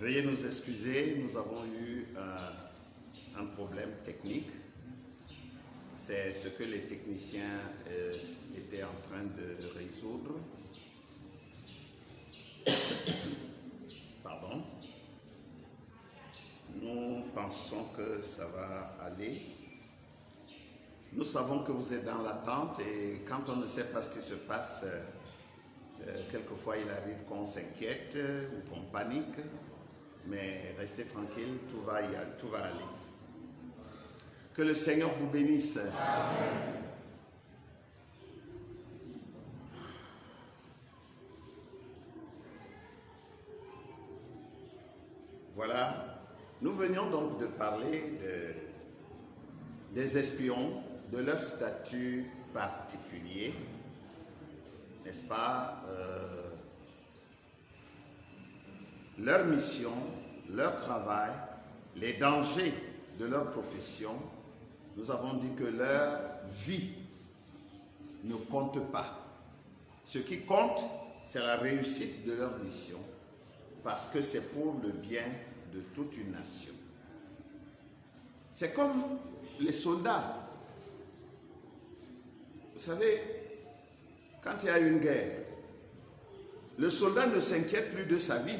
Veuillez nous excuser, nous avons eu un problème technique. C'est ce que les techniciens étaient en train de résoudre. Pardon. Nous pensons que ça va aller. Nous savons que vous êtes dans l'attente et quand on ne sait pas ce qui se passe, quelquefois il arrive qu'on s'inquiète ou qu'on panique. Mais restez tranquille, tout va aller. Que le Seigneur vous bénisse. Amen. Voilà, nous venions donc de parler des espions, de leur statut particulier, n'est-ce pas? Leur mission, leur travail, les dangers de leur profession. Nous avons dit que leur vie ne compte pas. Ce qui compte, c'est la réussite de leur mission, parce que c'est pour le bien de toute une nation. C'est comme les soldats. Vous savez, quand il y a une guerre, le soldat ne s'inquiète plus de sa vie.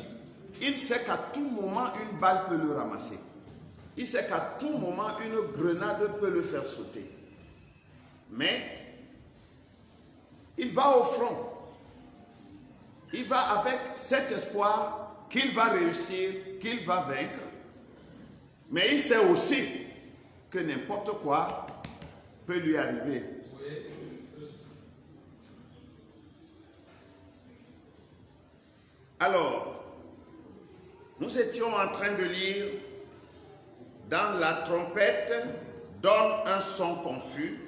Il sait qu'à tout moment, une balle peut le ramasser. Il sait qu'à tout moment, une grenade peut le faire sauter. Mais, il va au front. Il va avec cet espoir qu'il va réussir, qu'il va vaincre. Mais il sait aussi que n'importe quoi peut lui arriver. Alors, nous étions en train de lire « Dans la trompette, donne un son confus »,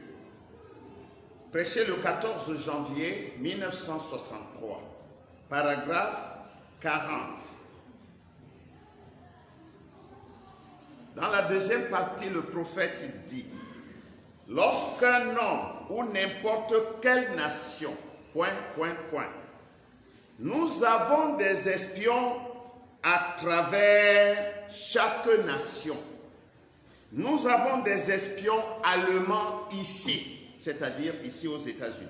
prêché le 14 janvier 1963, paragraphe 40. Dans la deuxième partie, le prophète dit « Lorsqu'un homme ou n'importe quelle nation, nous avons des espions à travers chaque nation. Nous avons des espions allemands ici, c'est-à-dire ici aux États-Unis.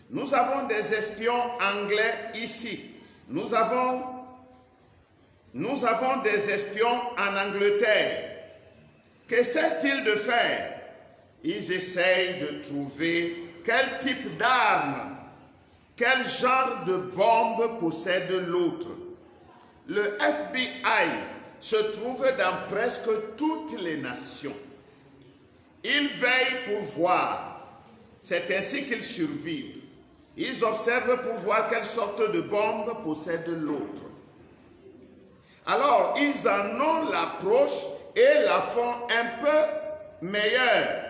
Nous avons des espions anglais ici. Nous avons des espions en Angleterre. Qu'essaient-ils de faire? Ils essayent de trouver quel type d'arme, quel genre de bombe possède l'autre. Le FBI se trouve dans presque toutes les nations. Ils veillent pour voir. C'est ainsi qu'ils survivent. Ils observent pour voir quelle sorte de bombe possède l'autre. Alors, ils en ont l'approche et la font un peu meilleure.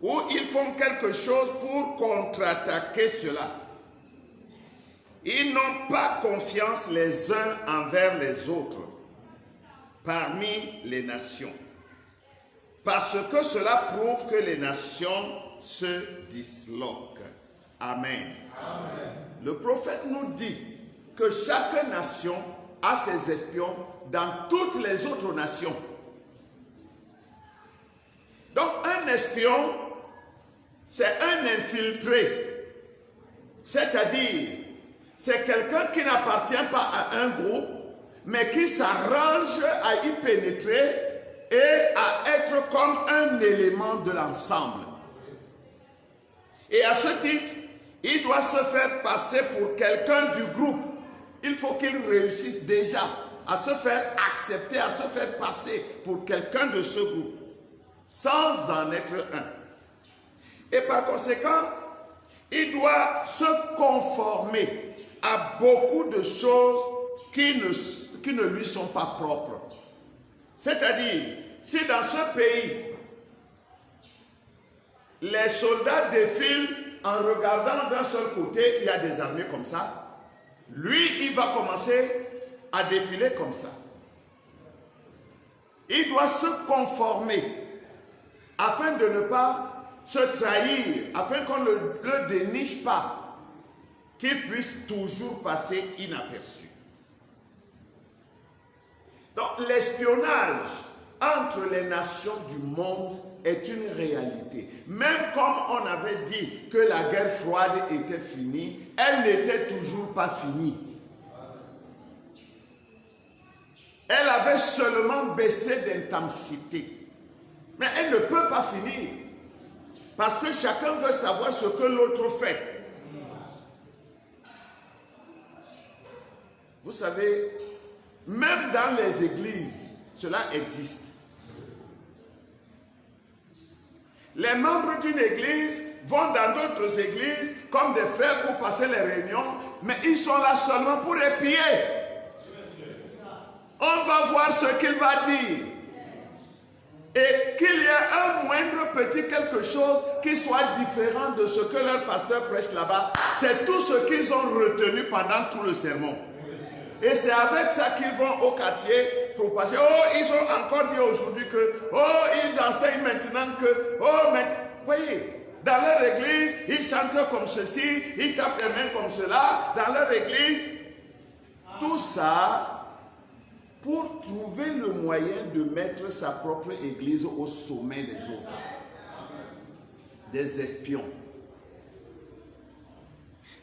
Ou ils font quelque chose pour contre-attaquer cela. Ils n'ont pas confiance les uns envers les autres parmi les nations. Parce que cela prouve que les nations se disloquent. Amen. Amen. Le prophète nous dit que chaque nation a ses espions dans toutes les autres nations. Donc un espion, c'est un infiltré. C'est-à-dire, c'est quelqu'un qui n'appartient pas à un groupe, mais qui s'arrange à y pénétrer et à être comme un élément de l'ensemble. Et à ce titre, il doit se faire passer pour quelqu'un du groupe. Il faut qu'il réussisse déjà à se faire accepter, à se faire passer pour quelqu'un de ce groupe, sans en être un. Et par conséquent, il doit se conformer à beaucoup de choses qui ne lui sont pas propres. C'est-à-dire, si dans ce pays, les soldats défilent en regardant d'un seul côté, il y a des armées comme ça, lui, il va commencer à défiler comme ça. Il doit se conformer afin de ne pas se trahir, afin qu'on ne le déniche pas, qu'il puisse toujours passer inaperçu. Donc l'espionnage entre les nations du monde est une réalité. Même comme on avait dit que la guerre froide était finie, elle n'était toujours pas finie. Elle avait seulement baissé d'intensité. Mais elle ne peut pas finir. Parce que chacun veut savoir ce que l'autre fait. Vous savez, même dans les églises, cela existe. Les membres d'une église vont dans d'autres églises comme des frères pour passer les réunions, mais ils sont là seulement pour épier. On va voir ce qu'il va dire. Et qu'il y ait un moindre petit quelque chose qui soit différent de ce que leur pasteur prêche là-bas, c'est tout ce qu'ils ont retenu pendant tout le sermon. Et c'est avec ça qu'ils vont au quartier pour passer. Oh, ils ont encore dit aujourd'hui que, oh, ils enseignent maintenant que, oh, maintenant, voyez, dans leur église, ils chantent comme ceci, ils tapent les mains comme cela, dans leur église. Tout ça pour trouver le moyen de mettre sa propre église au sommet des autres. Des espions.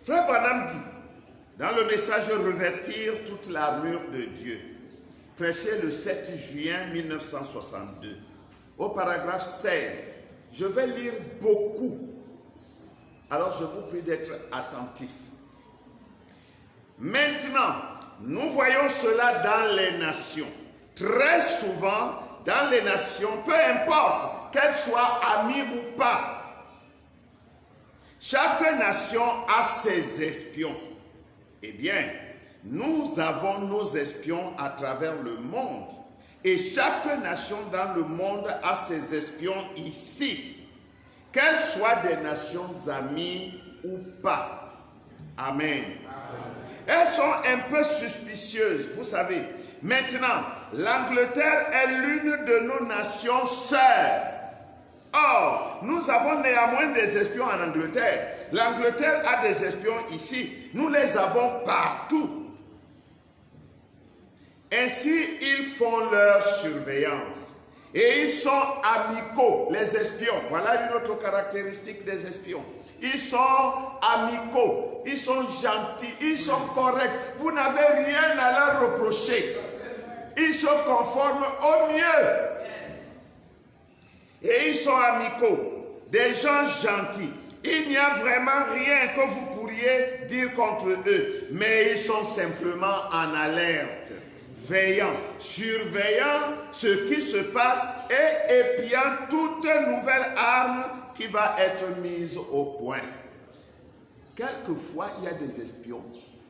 Frère Branham dit, dans le message Revêtir toute l'armure de Dieu, prêché le 7 juin 1962, au paragraphe 16, je vais lire beaucoup. Alors je vous prie d'être attentifs. Maintenant, nous voyons cela dans les nations. Très souvent, dans les nations, peu importe qu'elles soient amies ou pas, chaque nation a ses espions. Eh bien, nous avons nos espions à travers le monde. Et chaque nation dans le monde a ses espions ici. Qu'elles soient des nations amies ou pas. Amen. Elles sont un peu suspicieuses, vous savez. Maintenant, l'Angleterre est l'une de nos nations sœurs. Or, nous avons néanmoins des espions en Angleterre. L'Angleterre a des espions ici. Nous les avons partout. Ainsi, ils font leur surveillance. Et ils sont amicaux, les espions. Voilà une autre caractéristique des espions. Ils sont amicaux, ils sont gentils, ils sont corrects. Vous n'avez rien à leur reprocher. Ils se conforment au mieux. Et ils sont amicaux, des gens gentils. Il n'y a vraiment rien que vous pourriez dire contre eux, mais ils sont simplement en alerte, veillant, surveillant ce qui se passe et épiant toute nouvelle arme qui va être mise au point. Quelquefois, il y a des espions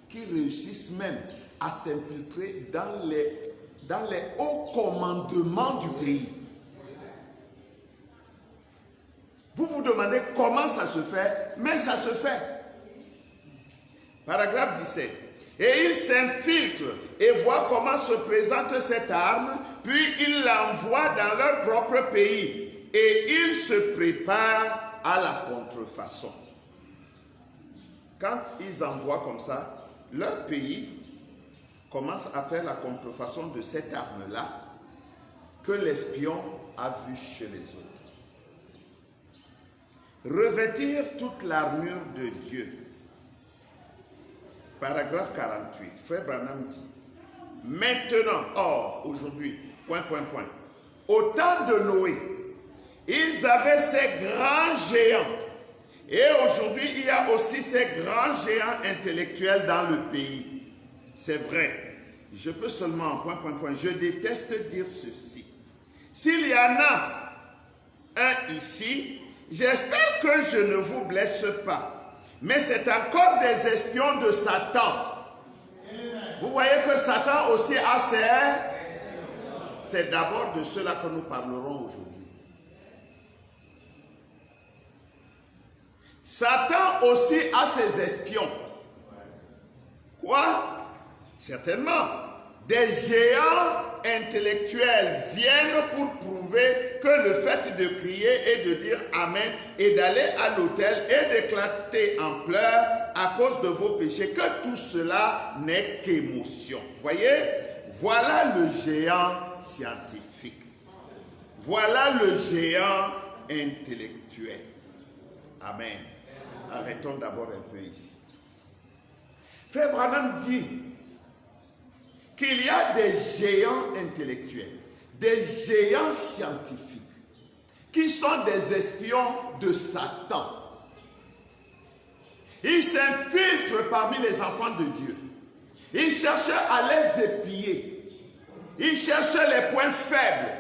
qui réussissent même à s'infiltrer dans les hauts commandements du pays. Vous vous demandez comment ça se fait, mais ça se fait. Paragraphe 17. Et ils s'infiltrent et voient comment se présente cette arme, puis ils l'envoient dans leur propre pays. Et ils se préparent à la contrefaçon. Quand ils envoient comme ça, leur pays commence à faire la contrefaçon de cette arme-là que l'espion a vue chez les autres. Revêtir toute l'armure de Dieu. Paragraphe 48. Frère Branham dit, maintenant, or, aujourd'hui, ... Au temps de Noé, ils avaient ces grands géants. Et aujourd'hui, il y a aussi ces grands géants intellectuels dans le pays. C'est vrai. Je peux seulement, ... Je déteste dire ceci. S'il y en a un ici, j'espère que je ne vous blesse pas. Mais c'est encore des espions de Satan. Vous voyez que Satan aussi a ses... C'est d'abord de cela que nous parlerons aujourd'hui. Satan aussi a ses espions. Quoi? Certainement. Des géants intellectuels viennent pour prouver que le fait de prier et de dire Amen et d'aller à l'autel et d'éclater en pleurs à cause de vos péchés, que tout cela n'est qu'émotion. Voyez, voilà le géant scientifique. Voilà le géant intellectuel. Amen. Arrêtons d'abord un peu ici. Frère Branham dit qu'il y a des géants intellectuels, des géants scientifiques, qui sont des espions de Satan. Ils s'infiltrent parmi les enfants de Dieu. Ils cherchent à les épier. Ils cherchent les points faibles.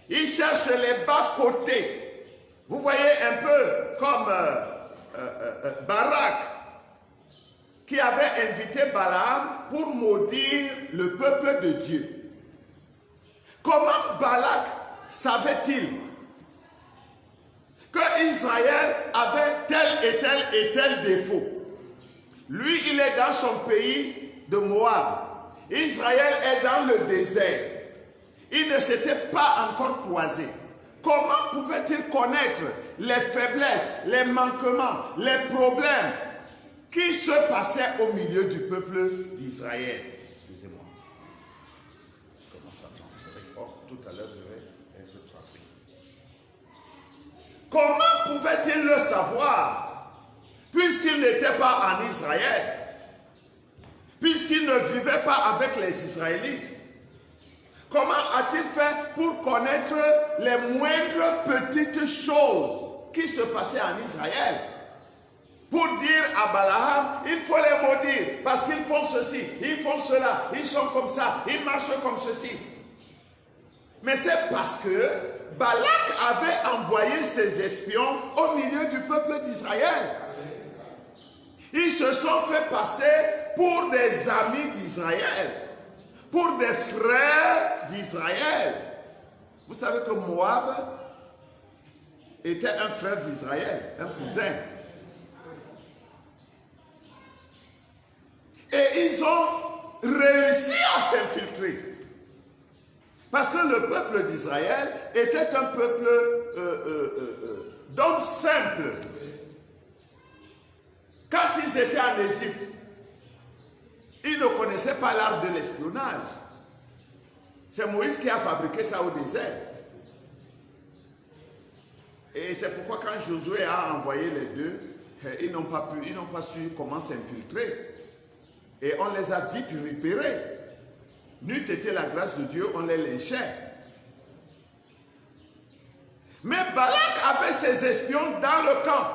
Ils cherchent les bas-côtés. Vous voyez un peu comme Barak, qui avait invité Balaam pour maudire le peuple de Dieu. Comment Balak savait-il que Israël avait tel et tel défaut? Lui, il est dans son pays de Moab. Israël est dans le désert. Il ne s'était pas encore croisé. Comment pouvait-il connaître les faiblesses, les manquements, les problèmes qui se passaient au milieu du peuple d'Israël? Excusez-moi. Je commence à transférer. Oh, tout à l'heure, je vais être transféré. Comment pouvait-il le savoir, puisqu'il n'était pas en Israël, puisqu'il ne vivait pas avec les Israélites? Comment a-t-il fait pour connaître les moindres petites choses qui se passaient en Israël? Pour dire à Balaam, il faut les maudire parce qu'ils font ceci, ils font cela, ils sont comme ça, ils marchent comme ceci. Mais c'est parce que Balak avait envoyé ses espions au milieu du peuple d'Israël. Ils se sont fait passer pour des amis d'Israël, pour des frères d'Israël. Vous savez que Moab était un frère d'Israël, un cousin. Et ils ont réussi à s'infiltrer. Parce que le peuple d'Israël était un peuple d'hommes simples. Quand ils étaient en Égypte, ils ne connaissaient pas l'art de l'espionnage. C'est Moïse qui a fabriqué ça au désert. Et c'est pourquoi quand Josué a envoyé les deux, ils n'ont pas su comment s'infiltrer. Et on les a vite repérés. N'eût été la grâce de Dieu, on les lynchait. Mais Balak avait ses espions dans le camp.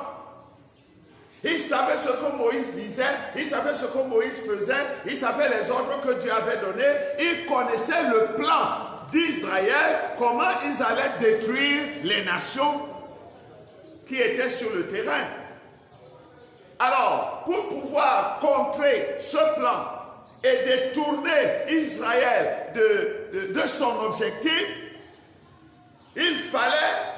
Il savait ce que Moïse disait, il savait ce que Moïse faisait, il savait les ordres que Dieu avait donnés, il connaissait le plan d'Israël, comment ils allaient détruire les nations qui étaient sur le terrain. Alors, pour pouvoir contrer ce plan et détourner Israël de son objectif, il fallait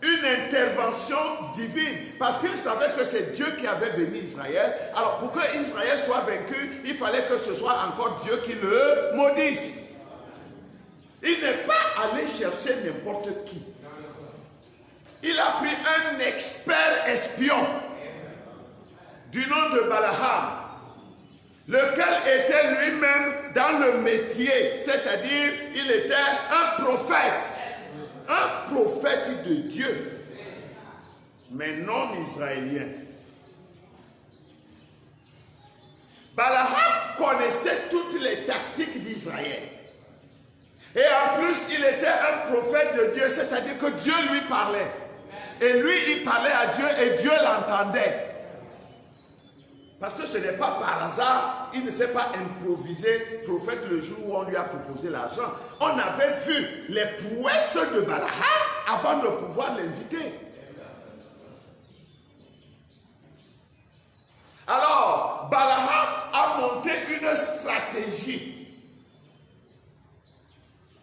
une intervention divine, parce qu'il savait que c'est Dieu qui avait béni Israël. Alors pour que Israël soit vaincu, il fallait que ce soit encore Dieu qui le maudisse. Il n'est pas allé chercher n'importe qui. Il a pris un expert espion du nom de Balaam, lequel était lui-même dans le métier, c'est-à-dire il était un prophète de Dieu, mais non israélien. Balaam connaissait toutes les tactiques d'Israël. Et en plus, il était un prophète de Dieu, c'est-à-dire que Dieu lui parlait. Et lui, il parlait à Dieu et Dieu l'entendait. Parce que ce n'est pas par hasard, il ne s'est pas improvisé prophète le jour où on lui a proposé l'argent. On avait vu les prouesses de Balaam avant de pouvoir l'inviter. Alors, Balaam a monté une stratégie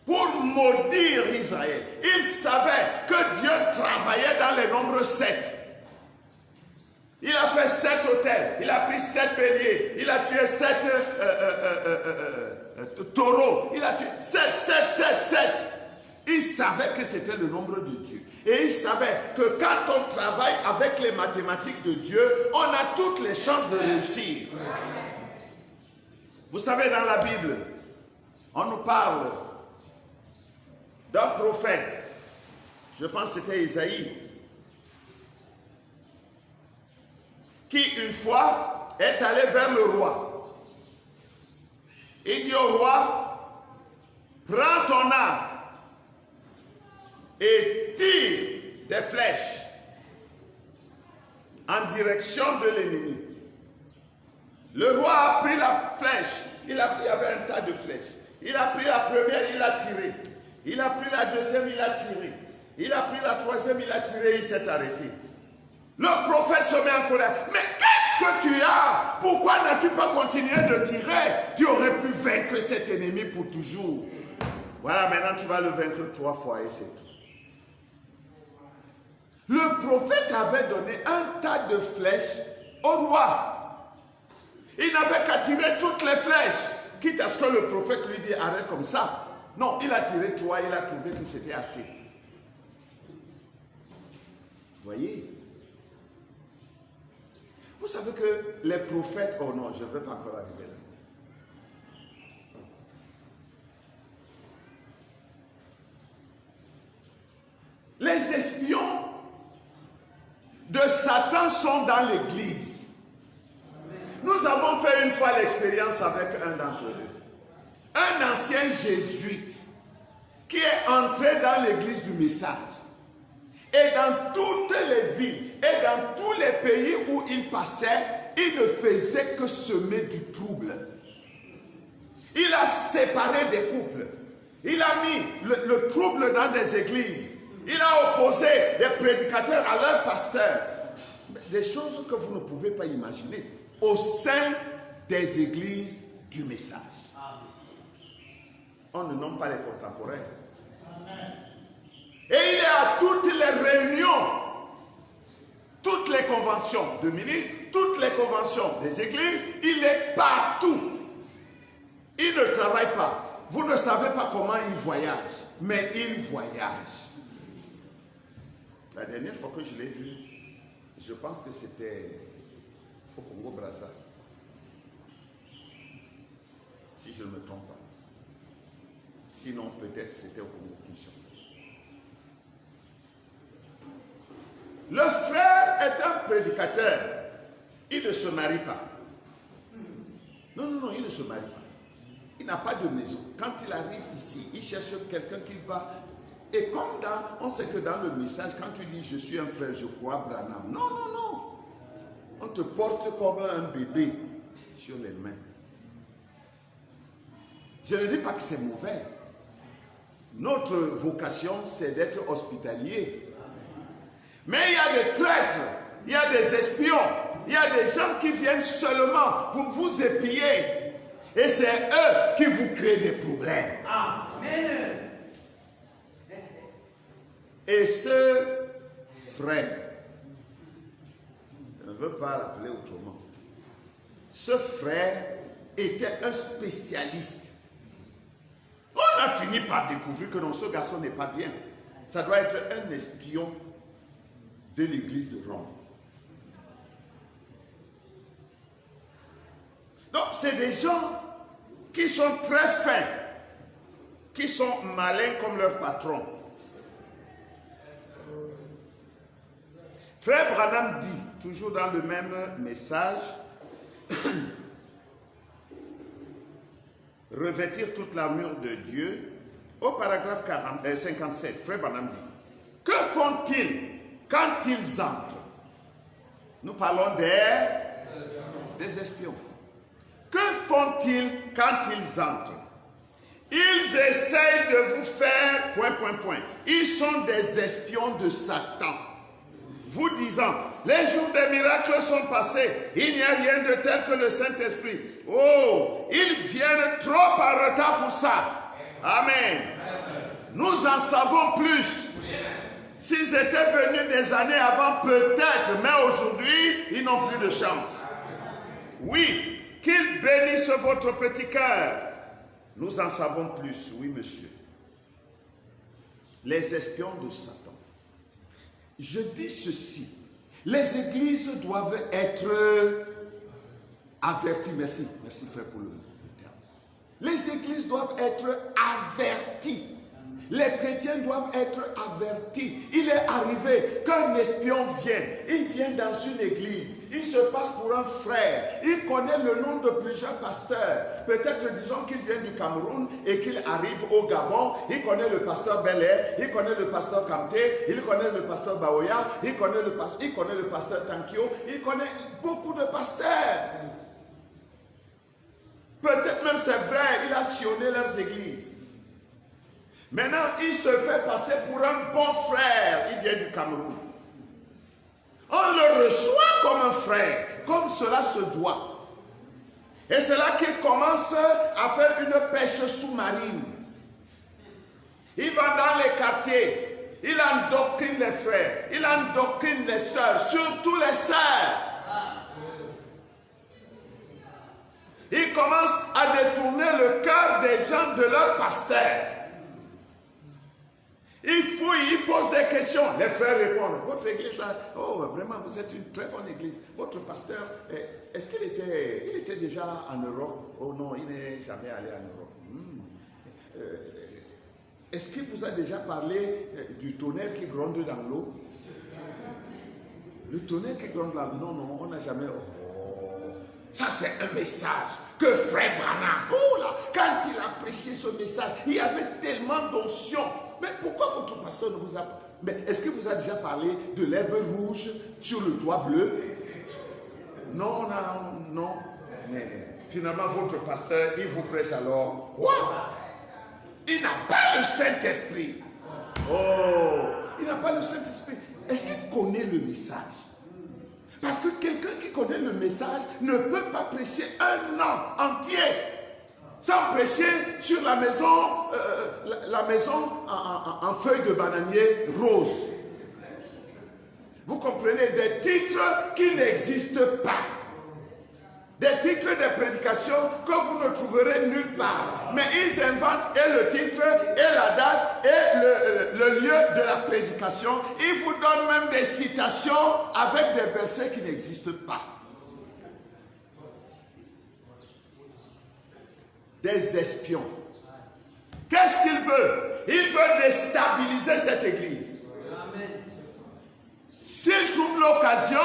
pour maudire Israël. Il savait que Dieu travaillait dans les nombres 7. Il a fait 7 autels, il a pris 7 béliers, il a tué 7 taureaux, il a tué 7. Il savait que c'était le nombre de Dieu. Et il savait que quand on travaille avec les mathématiques de Dieu, on a toutes les chances de réussir. Vous savez, dans la Bible, on nous parle d'un prophète. Je pense que c'était Isaïe. Qui, une fois, est allé vers le roi. Il dit au roi, prends ton arc et tire des flèches en direction de l'ennemi. Le roi a pris la flèche, il y avait un tas de flèches. Il a pris la première, il a tiré. Il a pris la deuxième, il a tiré. Il a pris la troisième, il a tiré, il s'est arrêté. Le prophète se met en colère. Mais qu'est-ce que tu as? Pourquoi n'as-tu pas continué de tirer? Tu aurais pu vaincre cet ennemi pour toujours. Voilà, maintenant tu vas le vaincre 3 fois et c'est tout. Le prophète avait donné un tas de flèches au roi. Il n'avait qu'à tirer toutes les flèches, quitte à ce que le prophète lui dise arrête comme ça. Non, il a tiré 3, il a trouvé que c'était assez. Voyez? Vous savez que les prophètes, oh non, je ne vais pas encore arriver là. Les espions de Satan sont dans l'église. Nous avons fait une fois l'expérience avec un d'entre eux. Un ancien jésuite qui est entré dans l'église du message. Et dans toutes les villes et dans tous les pays où il passait, il ne faisait que semer du trouble. Il a séparé des couples. Il a mis le trouble dans des églises. Il a opposé des prédicateurs à leurs pasteurs. Des choses que vous ne pouvez pas imaginer au sein des églises du message. On ne nomme pas les contemporains. Et il est à toutes les réunions, toutes les conventions de ministres, toutes les conventions des églises, il est partout. Il ne travaille pas. Vous ne savez pas comment il voyage, mais il voyage. La dernière fois que je l'ai vu, je pense que c'était au Congo-Brazza. Si je ne me trompe pas. Sinon, peut-être c'était au Congo-Kinshasa. Le frère est un prédicateur. Il ne se marie pas. Non, il ne se marie pas. Il n'a pas de maison. Quand il arrive ici, il cherche quelqu'un qui va. Et comme on sait que dans le message, quand tu dis je suis un frère, je crois Branham. Non. On te porte comme un bébé sur les mains. Je ne dis pas que c'est mauvais. Notre vocation, c'est d'être hospitalier. Mais il y a des traîtres, il y a des espions, il y a des gens qui viennent seulement pour vous épier. Et c'est eux qui vous créent des problèmes. Amen. Et ce frère, je ne veux pas l'appeler autrement, ce frère était un spécialiste. On a fini par découvrir que non, ce garçon n'est pas bien. Ça doit être un espion de l'église de Rome. Donc, c'est des gens qui sont très fins, qui sont malins comme leur patron. Frère Branham dit, toujours dans le même message, revêtir toute l'armure de Dieu, au paragraphe 57, Frère Branham dit, que font-ils quand ils entrent? Nous parlons des espions. Que font-ils quand ils entrent? Ils essayent de vous faire... Ils sont des espions de Satan. Vous disant, les jours des miracles sont passés, il n'y a rien de tel que le Saint-Esprit. Oh, ils viennent trop en retard pour ça. Amen. Nous en savons plus. S'ils étaient venus des années avant, peut-être, mais aujourd'hui, ils n'ont plus de chance. Oui, qu'ils bénissent votre petit cœur. Nous en savons plus, oui, monsieur. les espions de Satan. Je dis ceci, les églises doivent être averties. Merci frère pour le terme. Les églises doivent être averties. Les chrétiens doivent être avertis. Il est arrivé qu'un espion vienne. Il vient dans une église. Il se passe pour un frère. Il connaît le nom de plusieurs pasteurs. Peut-être disons qu'il vient du Cameroun et qu'il arrive au Gabon. Il connaît le pasteur Belair. Il connaît le pasteur Kamté. Il connaît le pasteur Baoya. Il connaît le pasteur Tankio. Il connaît beaucoup de pasteurs. Peut-être même c'est vrai, il a sillonné leurs églises. Maintenant, il se fait passer pour un bon frère. Il vient du Cameroun. On le reçoit comme un frère, comme cela se doit. Et c'est là qu'il commence à faire une pêche sous-marine. Il va dans les quartiers. Il endoctrine les frères. Il endoctrine les sœurs, surtout les sœurs. Il commence à détourner le cœur des gens de leur pasteur. Il fouille, il pose des questions. Les frères répondent. Votre église, là, oh vraiment, vous êtes une très bonne église. Votre pasteur, est-ce qu'il était déjà en Europe? Oh non, il n'est jamais allé en Europe. Est-ce qu'il vous a déjà parlé du tonnerre qui gronde dans l'eau? Le tonnerre qui gronde dans l'eau, non, on n'a jamais... Ça, c'est un message que frère Branham, oh là, quand il a prêché ce message, il y avait tellement d'onction. Mais pourquoi votre pasteur ne vous a pas... Mais est-ce qu'il vous a déjà parlé de l'herbe rouge sur le toit bleu? Non. Mais finalement, votre pasteur, il vous prêche alors quoi? Il n'a pas le Saint-Esprit. Oh, il n'a pas le Saint-Esprit. Est-ce qu'il connaît le message? Parce que quelqu'un qui connaît le message ne peut pas prêcher un an entier sans prêcher sur la maison en feuilles de bananier rose. Vous comprenez, des titres qui n'existent pas. Des titres de prédication que vous ne trouverez nulle part. Mais ils inventent et le titre, et la date, et le lieu de la prédication. Ils vous donnent même des citations avec des versets qui n'existent pas. Des espions. Qu'est-ce qu'il veut? Il veut déstabiliser cette église. S'il trouve l'occasion,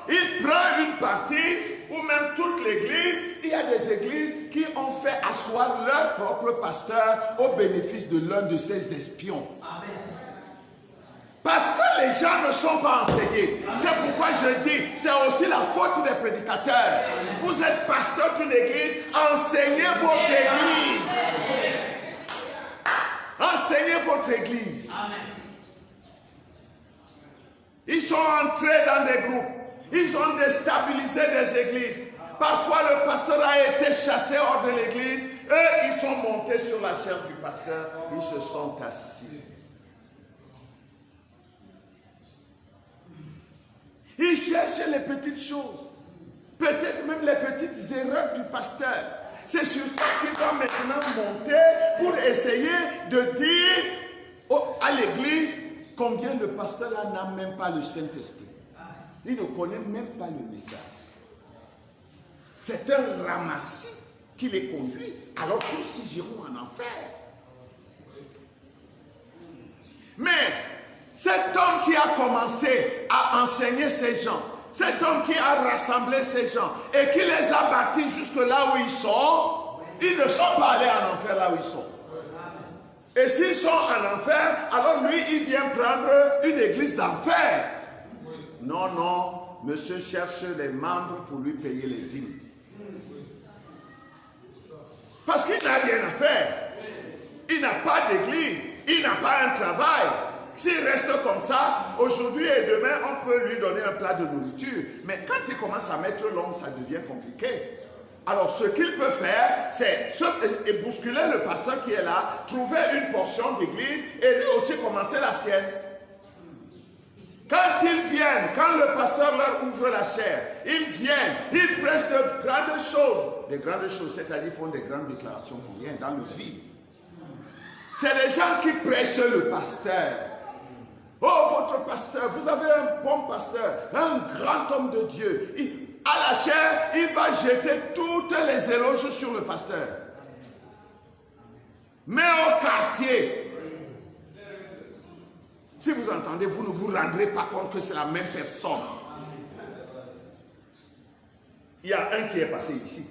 il prend une partie ou même toute l'église. Il y a des églises qui ont fait asseoir leur propre pasteur au bénéfice de l'un de ces espions. Amen. Parce que les gens ne sont pas enseignés. C'est pourquoi je dis, c'est aussi la faute des prédicateurs. Amen. Vous êtes pasteur d'une église, enseignez votre église. Enseignez votre église. Amen. Ils sont entrés dans des groupes. Ils ont déstabilisé des églises. Parfois, le pasteur a été chassé hors de l'église. Eux, ils sont montés sur la chaire du pasteur. Ils se sont assis. Ils cherchent les petites choses. Peut-être même les petites erreurs du pasteur. C'est sur ça qu'il va maintenant monter pour essayer de dire à l'église combien le pasteur là n'a même pas le Saint-Esprit. Il ne connaît même pas le message. C'est un ramassis qui les conduit. Alors tous ils iront en enfer. Mais cet homme qui a commencé à enseigner ces gens, cet homme qui a rassemblé ces gens et qui les a bâtis jusque là où ils sont, ils ne sont pas allés en enfer là où ils sont. Et s'ils sont en enfer, alors lui, il vient prendre une église d'enfer. Non, monsieur cherche les membres pour lui payer les dîmes. Parce qu'il n'a rien à faire. Il n'a pas d'église, il n'a pas un travail. S'il reste comme ça, aujourd'hui et demain, on peut lui donner un plat de nourriture. Mais quand il commence à mettre l'homme, ça devient compliqué. Alors, ce qu'il peut faire, c'est bousculer le pasteur qui est là, trouver une portion d'église et lui aussi commencer la sienne. Quand ils viennent, quand le pasteur leur ouvre la chair, ils viennent, ils prêchent de grandes choses. Des grandes choses, c'est-à-dire font des grandes déclarations pour rien, dans le vide. C'est les gens qui prêchent le pasteur. Oh, votre pasteur, vous avez un bon pasteur, un grand homme de Dieu. À la chair, il va jeter toutes les éloges sur le pasteur. Mais au quartier, si vous entendez, vous ne vous rendrez pas compte que c'est la même personne. Il y a un qui est passé ici.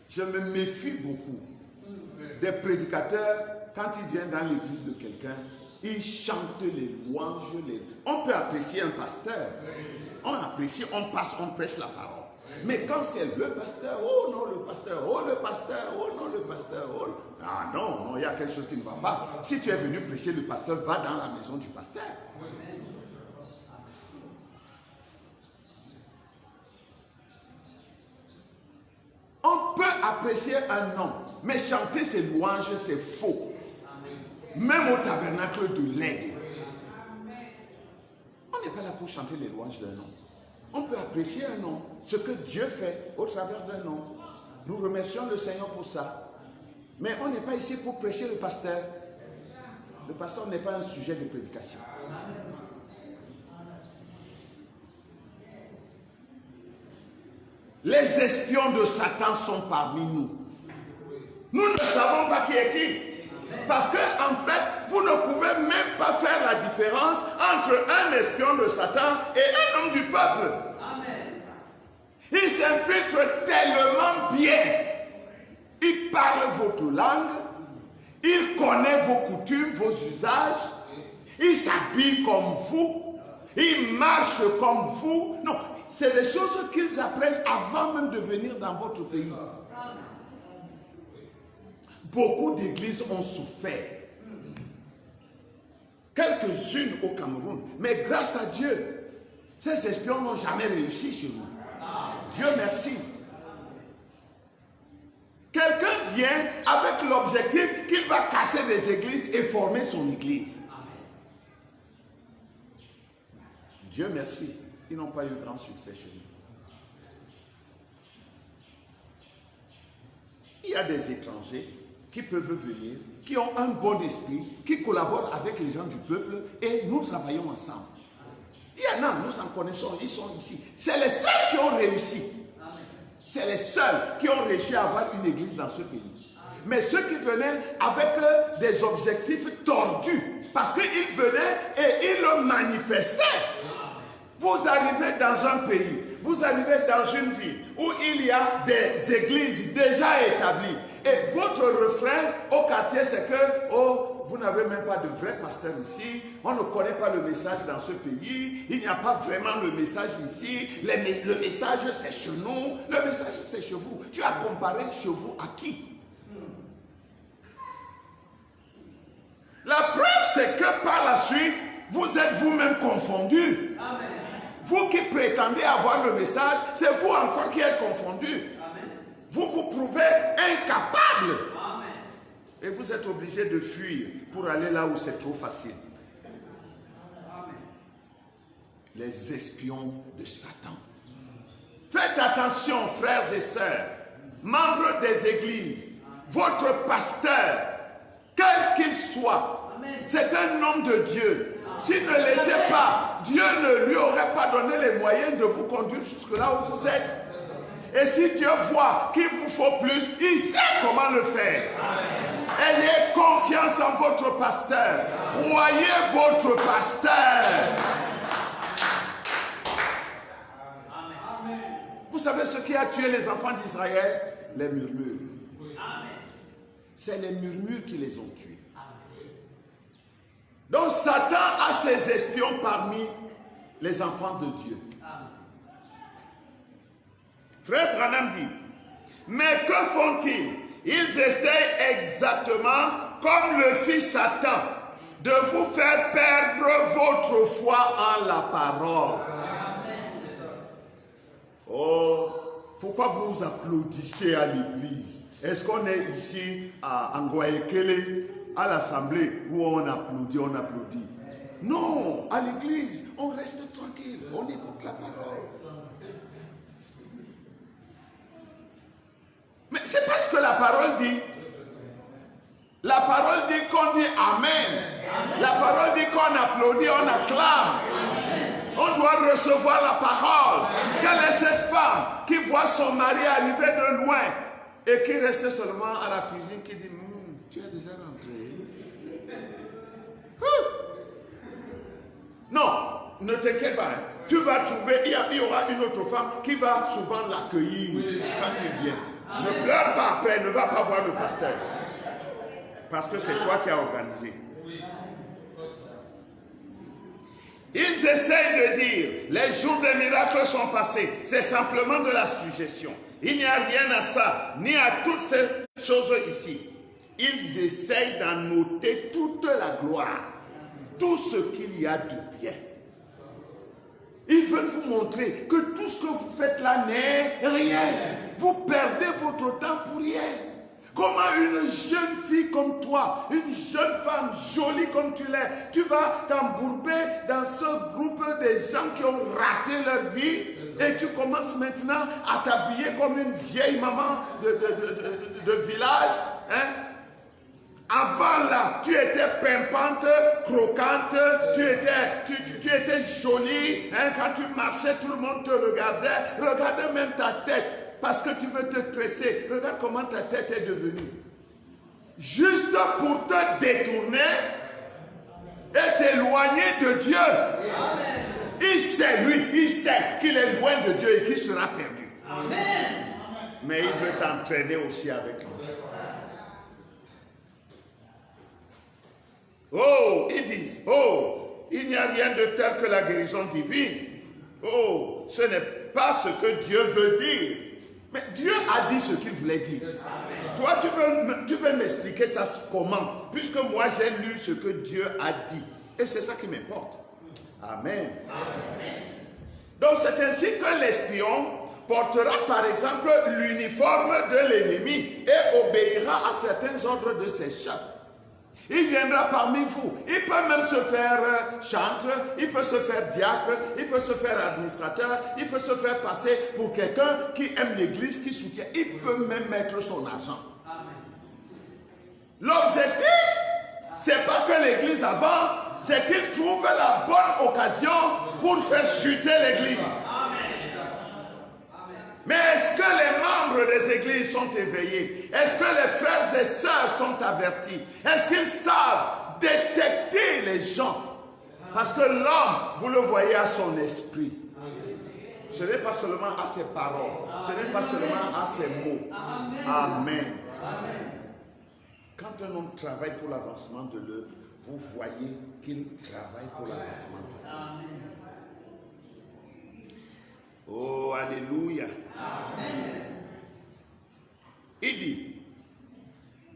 Je me méfie beaucoup des prédicateurs quand ils viennent dans l'église de quelqu'un. Ils chantent les louanges. On peut apprécier un pasteur. On apprécie, on passe, on prêche la parole. Mais quand c'est le pasteur, oh non le pasteur, oh le pasteur, oh non le pasteur, oh... Ah non, non, il y a quelque chose qui ne va pas. Si tu es venu prêcher le pasteur, va dans la maison du pasteur. On peut apprécier un homme, mais chanter ses louanges, c'est faux. Même au tabernacle de l'aigle. On n'est pas là pour chanter les louanges d'un homme. On peut apprécier un homme, ce que Dieu fait au travers d'un homme. Nous remercions le Seigneur pour ça. Mais on n'est pas ici pour prêcher le pasteur. Le pasteur n'est pas un sujet de prédication. Les espions de Satan sont parmi nous. Nous ne savons pas qui est qui. Parce que, en fait, vous ne pouvez même pas faire la différence entre un espion de Satan et un homme du peuple. Amen. Il s'infiltre tellement bien. Il parle votre langue. Il connaît vos coutumes, vos usages. Il s'habille comme vous. Il marche comme vous. Non, c'est des choses qu'ils apprennent avant même de venir dans votre pays. Beaucoup d'églises ont souffert. Quelques-unes au Cameroun. Mais grâce à Dieu, ces espions n'ont jamais réussi chez nous. Dieu merci. Quelqu'un vient avec l'objectif qu'il va casser des églises et former son église. Dieu merci. Ils n'ont pas eu grand succès chez nous. Il y a des étrangers qui peuvent venir, qui ont un bon esprit, qui collaborent avec les gens du peuple et nous travaillons ensemble. Il y en a, nous en connaissons, ils sont ici. C'est les seuls qui ont réussi. C'est les seuls qui ont réussi à avoir une église dans ce pays. Mais ceux qui venaient avec des objectifs tordus, parce qu'ils venaient et ils le manifestaient. Vous arrivez dans un pays, vous arrivez dans une ville où il y a des églises déjà établies. Et votre refrain au quartier, c'est que, oh, vous n'avez même pas de vrai pasteur ici, on ne connaît pas le message dans ce pays, il n'y a pas vraiment le message ici, le message c'est chez nous, le message c'est chez vous. Tu as comparé chez vous à qui? La preuve, c'est que par la suite, vous êtes vous-même confondus. Amen. Vous qui prétendez avoir le message, c'est vous encore qui êtes confondus. Vous vous prouvez incapable. Amen. Et vous êtes obligé de fuir pour aller là où c'est trop facile. Amen. Les espions de Satan. Faites attention, frères et sœurs, membres des églises. Votre pasteur, quel qu'il soit, c'est un homme de Dieu. S'il ne l'était pas, Dieu ne lui aurait pas donné les moyens de vous conduire jusque là où vous êtes. Et si Dieu voit qu'il vous faut plus, il sait comment le faire. Ayez confiance en votre pasteur. Croyez votre pasteur. Vous savez ce qui a tué les enfants d'Israël? Les murmures. C'est les murmures qui les ont tués. Donc Satan a ses espions parmi les enfants de Dieu. Frère Branham dit, mais que font-ils? Ils essayent exactement comme le fit Satan, de vous faire perdre votre foi en la parole. Oh, pourquoi vous applaudissez à l'église? Est-ce qu'on est ici à Angoaekele, à l'assemblée où on applaudit, on applaudit? Non, à l'église, on reste tranquille, on écoute la parole. Mais c'est pas ce que la parole dit. qu'on dit Amen. La parole dit qu'on applaudit, on acclame. On doit recevoir la parole. Quelle est cette femme qui voit son mari arriver de loin et qui reste seulement à la cuisine, qui dit tu es déjà rentré? Non, ne t'inquiète pas. Tu vas trouver, il y aura une autre femme qui va souvent l'accueillir quand il vient. Ne pleure pas après, ne va pas voir le pasteur. Parce que c'est toi qui as organisé. Ils essayent de dire, les jours des miracles sont passés. C'est simplement de la suggestion. Il n'y a rien à ça, ni à toutes ces choses ici. Ils essayent d'en noter toute la gloire, tout ce qu'il y a de bien. Ils veulent vous montrer que tout ce que vous faites là n'est rien. Vous perdez votre temps pour rien. Comment une jeune fille comme toi, une jeune femme jolie comme tu l'es, tu vas t'embourber dans ce groupe de gens qui ont raté leur vie et tu commences maintenant à t'habiller comme une vieille maman de village, hein? Avant là, tu étais pimpante, croquante, tu étais jolie, hein? Quand tu marchais, tout le monde te regardait même ta tête. Parce que tu veux te tresser. Regarde comment ta tête est devenue. Juste pour te détourner et t'éloigner de Dieu. Amen. Il sait, lui, il sait qu'il est loin de Dieu et qu'il sera perdu. Amen. Mais il veut t'entraîner aussi avec lui. Oh, ils disent, oh, il n'y a rien de tel que la guérison divine. Oh, ce n'est pas ce que Dieu veut dire. Mais Dieu a dit ce qu'il voulait dire. Amen. Toi, tu veux m'expliquer ça comment? Puisque moi, j'ai lu ce que Dieu a dit. Et c'est ça qui m'importe. Amen. Amen. Donc, c'est ainsi que l'espion portera, par exemple, l'uniforme de l'ennemi et obéira à certains ordres de ses chefs. Il viendra parmi vous. Il peut même se faire chantre, il peut se faire diacre, il peut se faire administrateur, il peut se faire passer pour quelqu'un qui aime l'église, qui soutient. Il peut même mettre son argent. L'objectif, c'est pas que l'église avance, c'est qu'il trouve la bonne occasion pour faire chuter l'église. Mais est-ce que les membres des églises sont éveillés? Est-ce que les frères et sœurs sont avertis? Est-ce qu'ils savent détecter les gens? Parce que l'homme, vous le voyez à son esprit. Ce n'est pas seulement à ses paroles. Ce n'est pas seulement à ses mots. Amen. Quand un homme travaille pour l'avancement de l'œuvre, vous voyez qu'il travaille pour l'avancement de l'œuvre. Oh, alléluia. Amen. Il dit,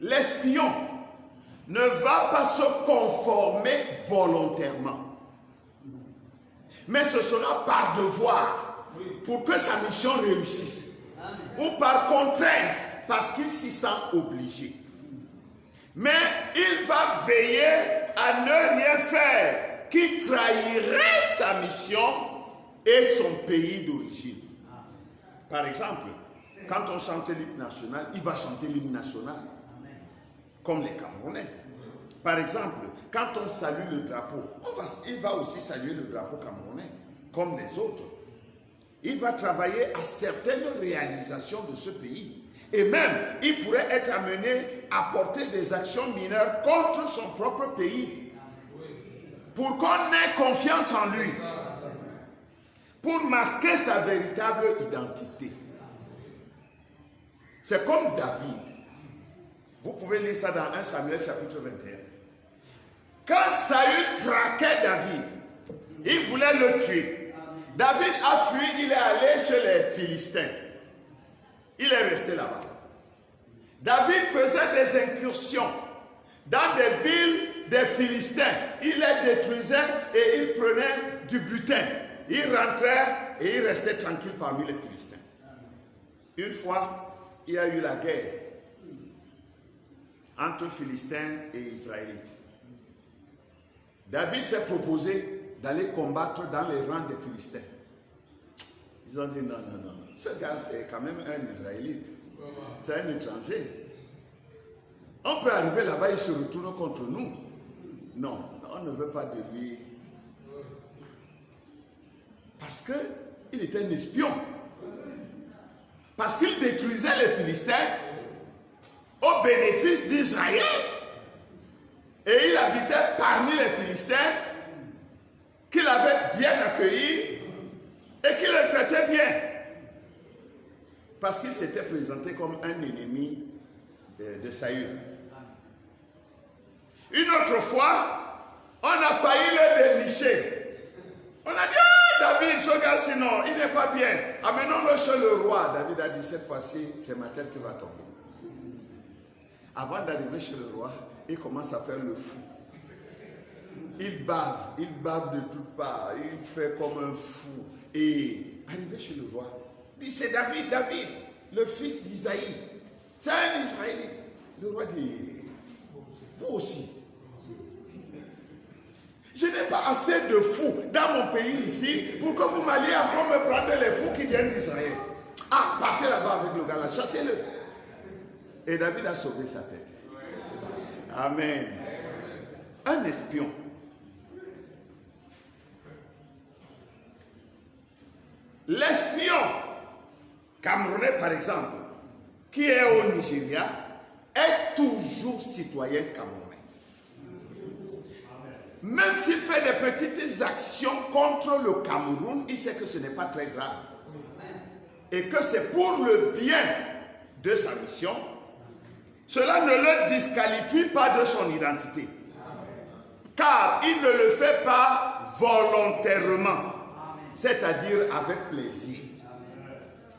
l'espion ne va pas se conformer volontairement, mais ce sera par devoir pour que sa mission réussisse. Ou par contrainte, parce qu'il s'y sent obligé. Mais il va veiller à ne rien faire qui trahirait sa mission et son pays d'origine. Par exemple, quand on chante l'hymne national, il va chanter l'hymne national, comme les Camerounais. Par exemple, quand on salue le drapeau, il va aussi saluer le drapeau camerounais, comme les autres. Il va travailler à certaines réalisations de ce pays. Et même, il pourrait être amené à porter des actions mineures contre son propre pays, pour qu'on ait confiance en lui, pour masquer sa véritable identité. C'est comme David. Vous pouvez lire ça dans 1 Samuel chapitre 21. Quand Saül traquait David, il voulait le tuer. David a fui, il est allé chez les Philistins. Il est resté là-bas. David faisait des incursions dans des villes des Philistins. Il les détruisait et il prenait du butin. Il rentrait et il restait tranquille parmi les Philistins. Une fois, il y a eu la guerre entre Philistins et Israélites. David s'est proposé d'aller combattre dans les rangs des Philistins. Ils ont dit non. Ce gars, c'est quand même un Israélite. C'est un étranger. On peut arriver là-bas, il se retourne contre nous. Non, on ne veut pas de lui. Parce qu'il était un espion. Parce qu'il détruisait les Philistins au bénéfice d'Israël. Et il habitait parmi les Philistins qu'il avait bien accueillis et qu'il les traitait bien. Parce qu'il s'était présenté comme un ennemi de Saül. Une autre fois, on a failli le dénicher. On a dit, ah, David, ce gars-ci, non, il n'est pas bien. Amenons-le chez le roi. David a dit, cette fois-ci, c'est ma tête qui va tomber. Avant d'arriver chez le roi, il commence à faire le fou. Il bave de toutes parts, il fait comme un fou. Et arrivé chez le roi, il dit, c'est David, le fils d'Isaïe. C'est un Israélite. Le roi dit, vous aussi. Je n'ai pas assez de fous dans mon pays ici pour que vous m'alliez encore me prendre les fous qui viennent d'Israël. Ah, partez là-bas avec le gars là, chassez-le. Et David a sauvé sa tête. Amen. Un espion. L'espion camerounais, par exemple, qui est au Nigeria, est toujours citoyen camerounais. Même s'il fait des petites actions contre le Cameroun, il sait que ce n'est pas très grave. Et que c'est pour le bien de sa mission. Cela ne le disqualifie pas de son identité. Car il ne le fait pas volontairement. C'est-à-dire avec plaisir.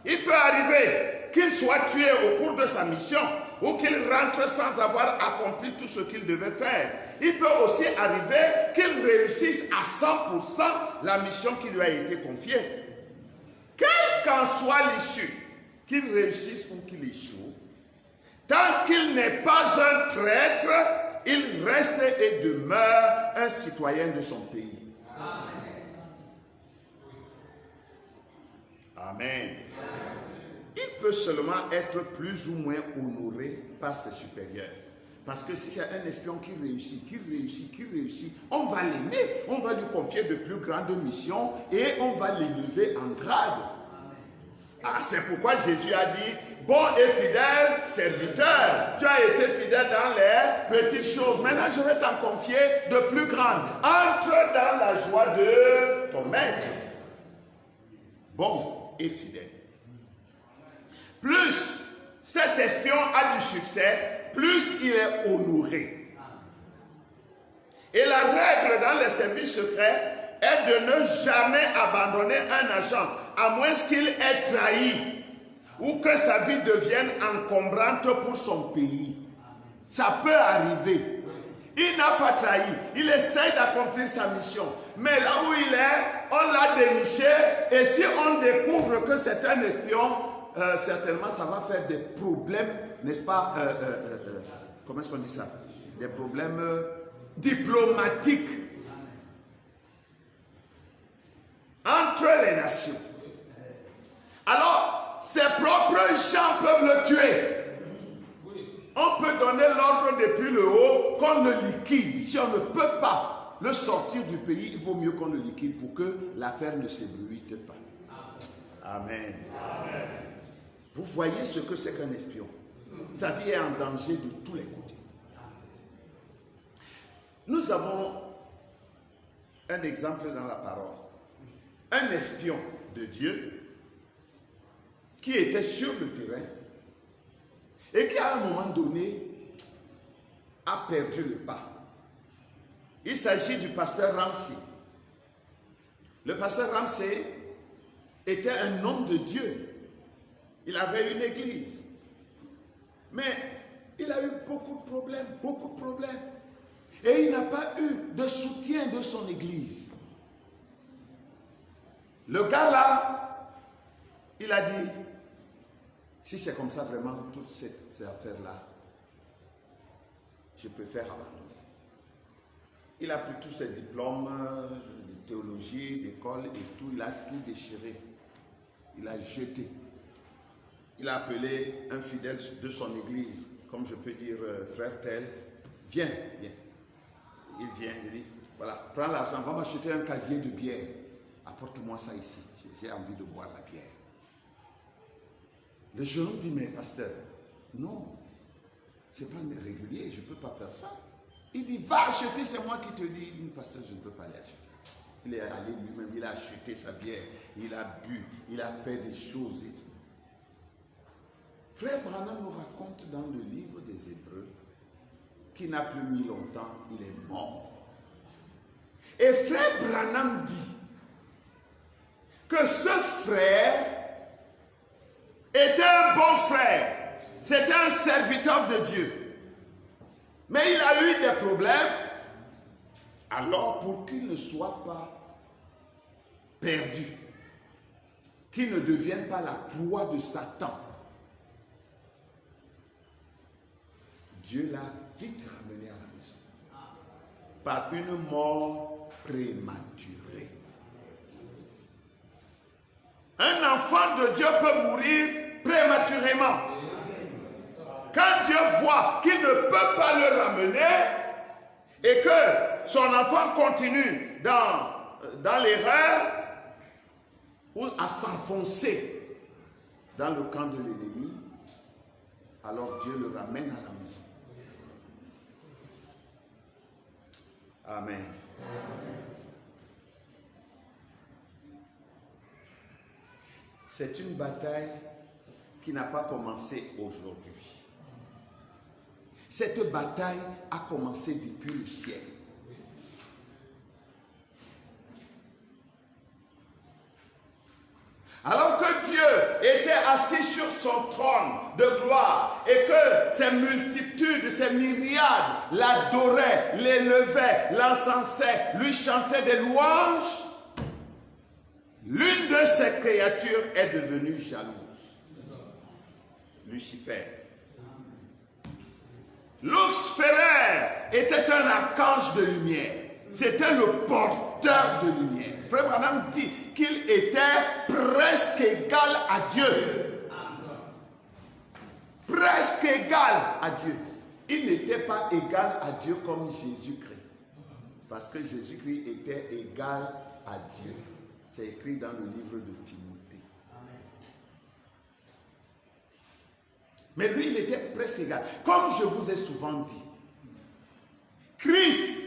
Il peut arriver qu'il soit tué au cours de sa mission ou qu'il rentre sans avoir accompli tout ce qu'il devait faire. Il peut aussi arriver qu'il réussisse à 100% la mission qui lui a été confiée. Quelle qu'en soit l'issue, qu'il réussisse ou qu'il échoue, tant qu'il n'est pas un traître, il reste et demeure un citoyen de son pays. Amen. Il peut seulement être plus ou moins honoré par ses supérieurs. Parce que si c'est un espion qui réussit, on va l'aimer, on va lui confier de plus grandes missions et on va l'élever en grade. Ah, c'est pourquoi Jésus a dit, bon et fidèle serviteur, tu as été fidèle dans les petites choses, maintenant je vais t'en confier de plus grandes. Entre dans la joie de ton maître. Bon et fidèle. Plus cet espion a du succès, plus il est honoré. Et la règle dans les services secrets est de ne jamais abandonner un agent, à moins qu'il ait trahi ou que sa vie devienne encombrante pour son pays. Ça peut arriver. Il n'a pas trahi, il essaye d'accomplir sa mission. Mais là où il est, on l'a déniché. Et si on découvre que c'est un espion, certainement ça va faire des problèmes, n'est-ce pas, comment est-ce qu'on dit ça? Des problèmes diplomatiques entre les nations. Alors, ses propres gens peuvent le tuer. On peut donner l'ordre depuis le haut qu'on le liquide. Si on ne peut pas le sortir du pays, il vaut mieux qu'on le liquide pour que l'affaire ne s'ébruite pas. Amen. Amen. Vous voyez ce que c'est qu'un espion. Sa vie est en danger de tous les côtés. Nous avons un exemple dans la parole. Un espion de Dieu qui était sur le terrain et qui à un moment donné a perdu le pas. Il s'agit du pasteur Ramsey. Le pasteur Ramsey était un homme de Dieu. Il avait une église. Mais il a eu beaucoup de problèmes. Et il n'a pas eu de soutien de son église. Le gars là, il a dit, si c'est comme ça vraiment, toute cette affaire-là, je préfère abandonner. Il a pris tous ses diplômes de théologie, d'école et tout, il a tout déchiré. Il a jeté. il a appelé un fidèle de son église, comme je peux dire frère tel, viens, viens. Il vient, il dit, voilà, prends l'argent, va m'acheter un casier de bière, apporte-moi ça ici, j'ai envie de boire la bière. Le jeune homme dit, mais pasteur, non, c'est pas régulier, je ne peux pas faire ça. Il dit, va acheter, c'est moi qui te dis. Il dit, pasteur, je ne peux pas aller acheter. Il est allé lui-même, il a acheté sa bière, il a bu, il a fait des choses. Frère Branham nous raconte dans le livre des Hébreux qu'il n'a plus mis longtemps, il est mort. Et frère Branham dit que ce frère était un bon frère, c'était un serviteur de Dieu. Mais il a eu des problèmes. Alors, pour qu'il ne soit pas perdu, qu'il ne devienne pas la proie de Satan, Dieu l'a vite ramené à la maison par une mort prématurée. Un enfant de Dieu peut mourir prématurément. Quand Dieu voit qu'il ne peut pas le ramener et que son enfant continue dans l'erreur ou à s'enfoncer dans le camp de l'ennemi, alors Dieu le ramène à la maison. Amen. C'est une bataille qui n'a pas commencé aujourd'hui. Cette bataille a commencé depuis le ciel. Alors que Dieu était assis sur son trône de gloire et que ces multitudes, ces myriades l'adoraient, l'élevaient, l'encensaient, lui chantaient des louanges, l'une de ces créatures est devenue jalouse. Lucifer. Lucifer était un archange de lumière. C'était le porteur de lumière. Frère Branham dit qu'il était presque égal à Dieu. Presque égal à Dieu. Il n'était pas égal à Dieu comme Jésus-Christ. Parce que Jésus-Christ était égal à Dieu. C'est écrit dans le livre de Timothée. Mais lui, il était presque égal. Comme je vous ai souvent dit, Christ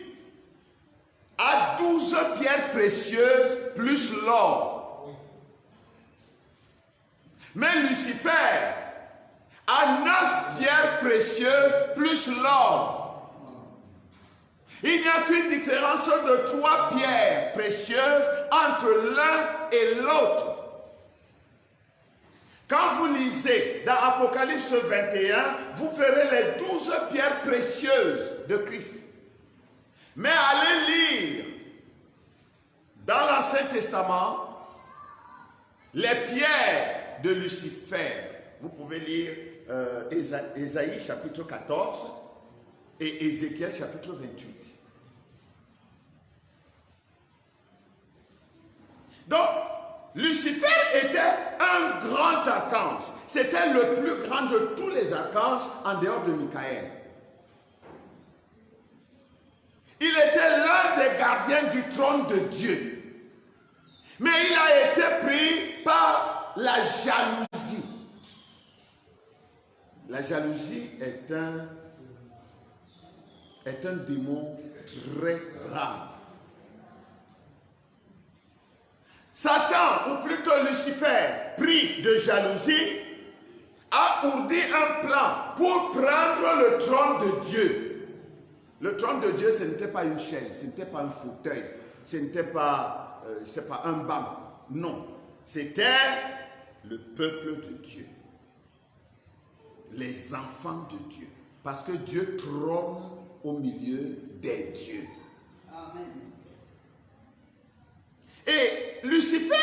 a 12 pierres précieuses plus l'or. Mais Lucifer a 9 pierres précieuses plus l'or. Il n'y a qu'une différence de 3 pierres précieuses entre l'un et l'autre. Quand vous lisez dans Apocalypse 21, vous verrez les 12 pierres précieuses de Christ. Mais allez lire dans l'Ancien Testament les pierres de Lucifer. Vous pouvez lire Ésaïe chapitre 14 et Ézéchiel chapitre 28. Donc, Lucifer était un grand archange. C'était le plus grand de tous les archanges en dehors de Michael. Il était l'un des gardiens du trône de Dieu. Mais il a été pris par la jalousie. La jalousie est un démon très grave. Satan, ou plutôt Lucifer, pris de jalousie, a ourdi un plan pour prendre le trône de Dieu. Le trône de Dieu, ce n'était pas une chaise, ce n'était pas un fauteuil, ce n'était pas, un banc. Non, c'était le peuple de Dieu. Les enfants de Dieu. Parce que Dieu trône au milieu des dieux. Amen. Et Lucifer,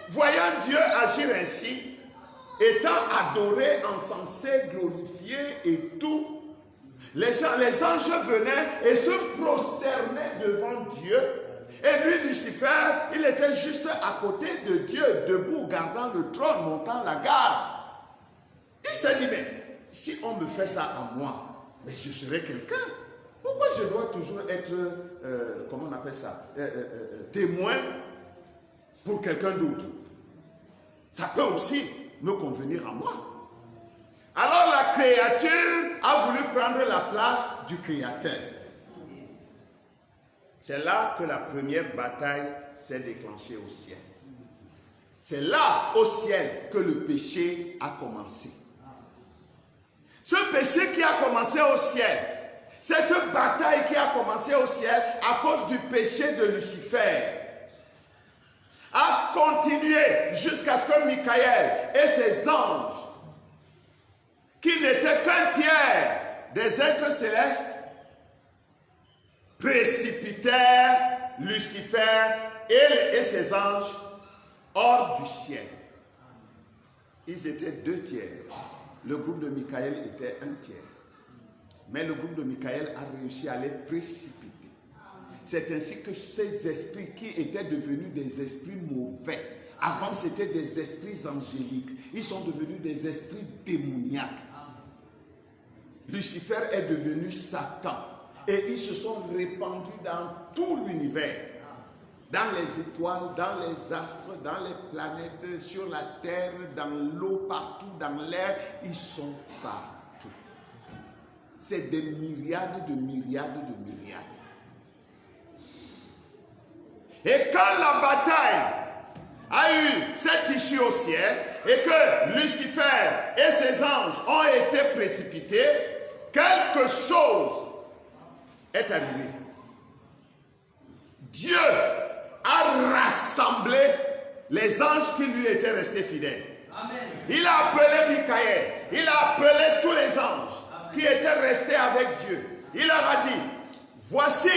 voyant Dieu agir ainsi, étant adoré, encensé, glorifié et tout, les anges venaient et se prosternaient devant Dieu. Et lui, Lucifer, il était juste à côté de Dieu, debout, gardant le trône, montant la garde. Il s'est dit, mais si on me fait ça à moi, mais je serai quelqu'un. Pourquoi je dois toujours être, comment on appelle ça, témoin pour quelqu'un d'autre? Ça peut aussi me convenir à moi. Alors la créature a voulu prendre la place du Créateur. C'est là que la première bataille s'est déclenchée au ciel. C'est là, au ciel, que le péché a commencé. Ce péché qui a commencé au ciel, cette bataille qui a commencé au ciel à cause du péché de Lucifer, a continué jusqu'à ce que Michael et ses anges, qui n'étaient qu'un tiers des êtres célestes, précipitèrent Lucifer et ses anges hors du ciel. Ils étaient 2 tiers. Le groupe de Michael était 1 tiers. Mais le groupe de Michael a réussi à les précipiter. C'est ainsi que ces esprits qui étaient devenus des esprits mauvais, avant c'était des esprits angéliques, ils sont devenus des esprits démoniaques. Lucifer est devenu Satan et ils se sont répandus dans tout l'univers, dans les étoiles, dans les astres, dans les planètes, sur la terre, dans l'eau, partout, dans l'air, ils sont partout. C'est des myriades de myriades de myriades. Et quand la bataille a eu cette issue au ciel et que Lucifer et ses anges ont été précipités, quelque chose est arrivé. Dieu a rassemblé les anges qui lui étaient restés fidèles. Amen. Il a appelé Michael, il a appelé tous les anges qui étaient restés avec Dieu. Il leur a dit, voici,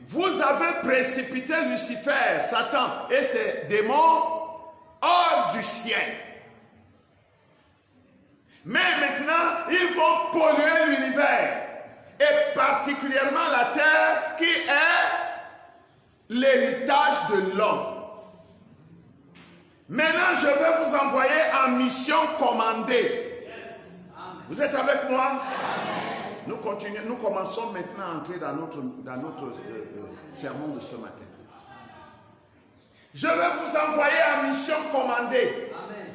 vous avez précipité Lucifer, Satan et ses démons hors du ciel. Mais maintenant, ils vont polluer l'univers, et particulièrement la terre qui est l'héritage de l'homme. Maintenant, je vais vous envoyer en mission commandée. Vous êtes avec moi? Nous commençons maintenant à entrer dans notre sermon de ce matin. Je vais vous envoyer en mission commandée. Amen.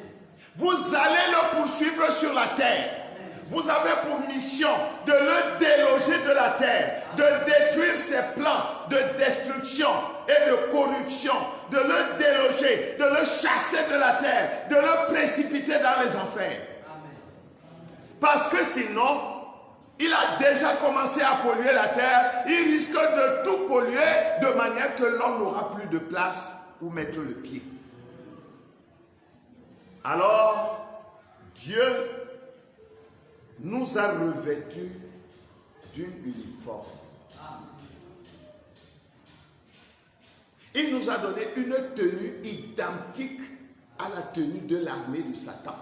Vous allez le poursuivre sur la terre. Amen. Vous avez pour mission de le déloger de la terre, de détruire ses plans de destruction et de corruption, de le déloger, de le chasser de la terre, de le précipiter dans les enfers. Amen. Parce que sinon, il a déjà commencé à polluer la terre, il risque de tout polluer de manière que l'homme n'aura plus de place où mettre le pied. Alors, Dieu nous a revêtus d'une uniforme. Il nous a donné une tenue identique à la tenue de l'armée de Satan.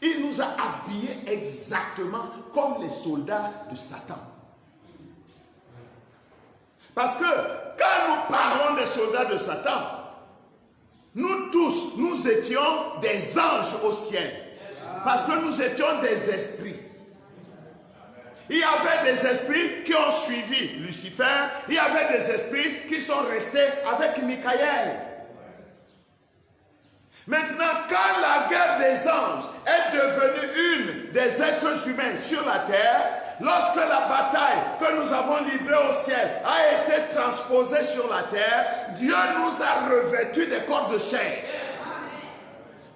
Il nous a habillés exactement comme les soldats de Satan. Parce que quand nous parlons des soldats de Satan, nous tous, nous étions des anges au ciel. Parce que nous étions des esprits. Il y avait des esprits qui ont suivi Lucifer. Il y avait des esprits qui sont restés avec Michael. Maintenant, quand la guerre des anges est devenue une des êtres humains sur la terre, lorsque la bataille que nous avons livrée au ciel a été transposée sur la terre, Dieu nous a revêtus des corps de chair.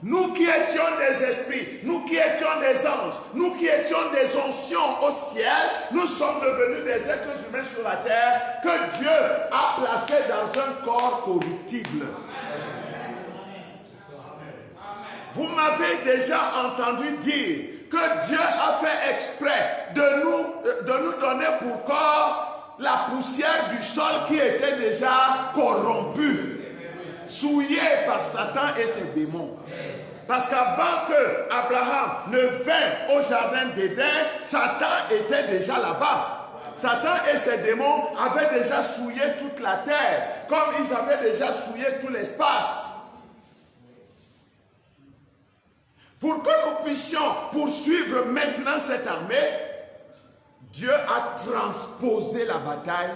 Nous qui étions des esprits, nous qui étions des anges, nous qui étions des onctions au ciel, nous sommes devenus des êtres humains sur la terre que Dieu a placés dans un corps corruptible. Vous m'avez déjà entendu dire que Dieu a fait exprès de nous donner pour corps la poussière du sol qui était déjà corrompue, souillée par Satan et ses démons. Parce qu'avant que Abraham ne vint au jardin d'Éden, Satan était déjà là-bas. Satan et ses démons avaient déjà souillé toute la terre, comme ils avaient déjà souillé tout l'espace. Pour que nous puissions poursuivre maintenant cette armée, Dieu a transposé la bataille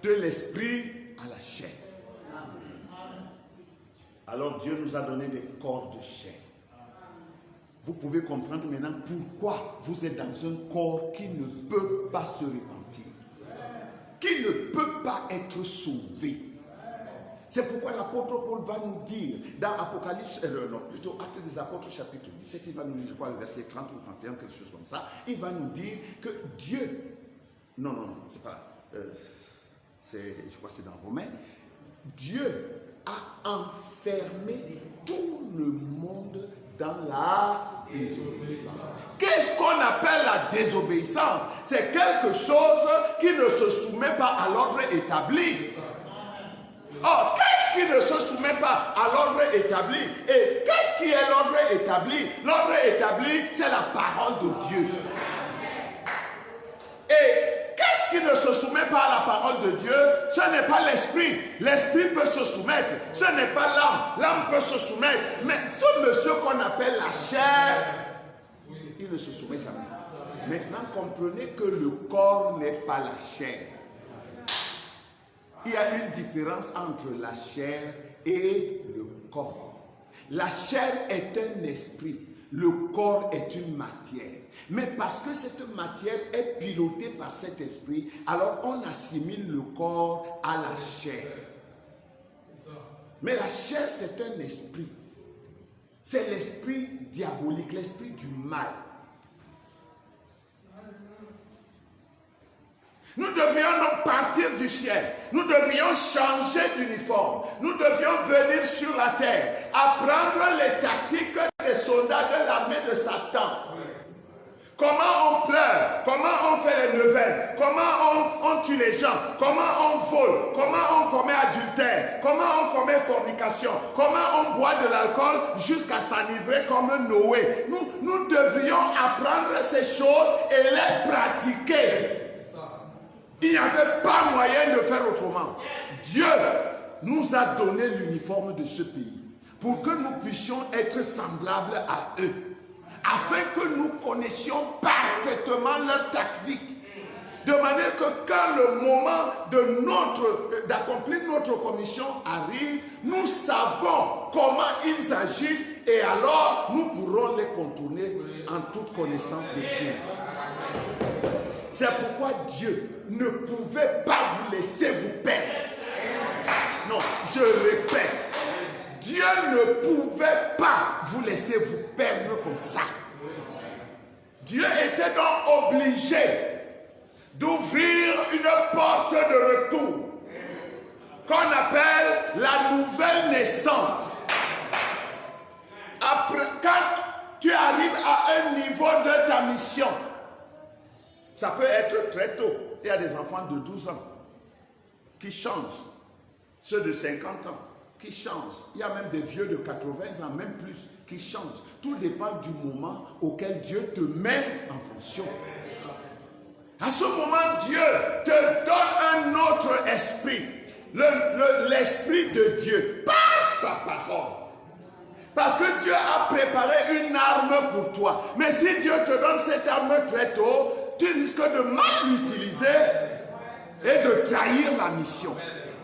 de l'esprit à la chair. Alors Dieu nous a donné des corps de chair. Vous pouvez comprendre maintenant pourquoi vous êtes dans un corps qui ne peut pas se repentir, qui ne peut pas être sauvé. C'est pourquoi l'apôtre Paul va nous dire, dans Apocalypse, plutôt Actes des Apôtres, chapitre 17, il va nous dire, je crois, le verset 30 ou 31, quelque chose comme ça, il va nous dire que Dieu, non, c'est pas, je crois que c'est dans Romains, Dieu a enfermé tout le monde dans la désobéissance. Qu'est-ce qu'on appelle la désobéissance? C'est quelque chose qui ne se soumet pas à l'ordre établi. Or, qu'est-ce qui ne se soumet pas à l'ordre établi? Et qu'est-ce qui est l'ordre établi? L'ordre établi, c'est la parole de Dieu. Et qu'est-ce qui ne se soumet pas à la parole de Dieu? Ce n'est pas l'esprit. L'esprit peut se soumettre. Ce n'est pas l'âme. L'âme peut se soumettre. Mais ce monsieur qu'on appelle la chair, il ne se soumet jamais. Maintenant, comprenez que le corps n'est pas la chair. Il y a une différence entre la chair et le corps. La chair est un esprit. Le corps est une matière. Mais parce que cette matière est pilotée par cet esprit, alors on assimile le corps à la chair. Mais la chair, c'est un esprit. C'est l'esprit diabolique, l'esprit du mal. Nous devrions donc partir du ciel. Nous devrions changer d'uniforme. Nous devions venir sur la terre, apprendre les tactiques des soldats de l'armée de Satan. Comment on pleure, comment on fait les neuvaines, comment on tue les gens, comment on vole, comment on commet adultère, comment on commet fornication, comment on boit de l'alcool jusqu'à s'enivrer comme Noé. Nous devrions apprendre ces choses et les pratiquer. Il n'y avait pas moyen de faire autrement. Dieu nous a donné l'uniforme de ce pays pour que nous puissions être semblables à eux, afin que nous connaissions parfaitement leur tactique, de manière que quand le moment d'accomplir notre commission arrive, nous savons comment ils agissent et alors nous pourrons les contourner en toute connaissance de cause. C'est pourquoi Dieu ne pouvait pas vous laisser vous perdre. Non, je répète. Dieu ne pouvait pas vous laisser vous perdre comme ça. Dieu était donc obligé d'ouvrir une porte de retour qu'on appelle la nouvelle naissance. Après, quand tu arrives à un niveau de ta mission, ça peut être très tôt. Il y a des enfants de 12 ans qui changent. Ceux de 50 ans qui changent. Il y a même des vieux de 80 ans, même plus, qui changent. Tout dépend du moment auquel Dieu te met en fonction. À ce moment, Dieu te donne un autre esprit. L'esprit de Dieu, par sa parole. Parce que Dieu a préparé une arme pour toi. Mais si Dieu te donne cette arme très tôt, tu risques de mal l'utiliser et de trahir la mission.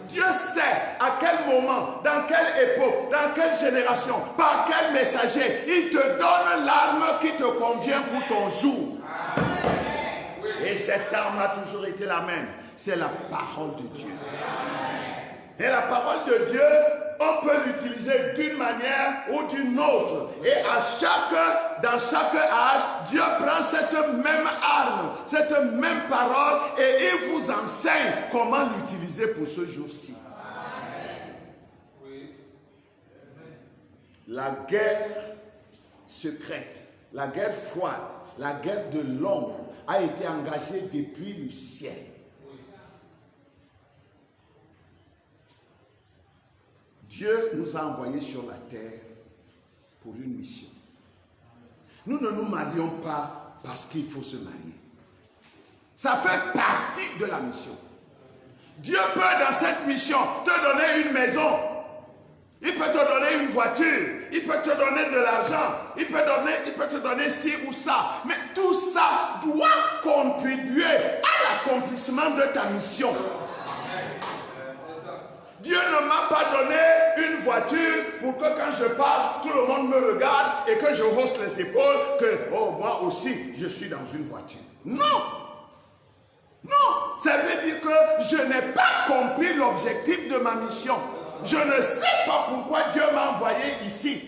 Dieu sait à quel moment, dans quelle époque, dans quelle génération, par quel messager, il te donne l'arme qui te convient pour ton jour. Et cette arme a toujours été la même. C'est la parole de Dieu. Et la parole de Dieu, on peut l'utiliser d'une manière ou d'une autre. Et dans chaque âge, Dieu prend cette même arme, cette même parole et il vous enseigne comment l'utiliser pour ce jour-ci. La guerre secrète, la guerre froide, la guerre de l'ombre a été engagée depuis le ciel. Dieu nous a envoyés sur la terre pour une mission. Nous ne nous marions pas parce qu'il faut se marier. Ça fait partie de la mission. Dieu peut dans cette mission te donner une maison. Il peut te donner une voiture. il peut te donner de l'argent, il peut te donner ci ou ça. Mais tout ça doit contribuer à l'accomplissement de ta mission. Dieu ne m'a pas donné une voiture pour que quand je passe, tout le monde me regarde et que je hausse les épaules, que oh, moi aussi, je suis dans une voiture. Non! Non! Ça veut dire que je n'ai pas compris l'objectif de ma mission. Je ne sais pas pourquoi Dieu m'a envoyé ici.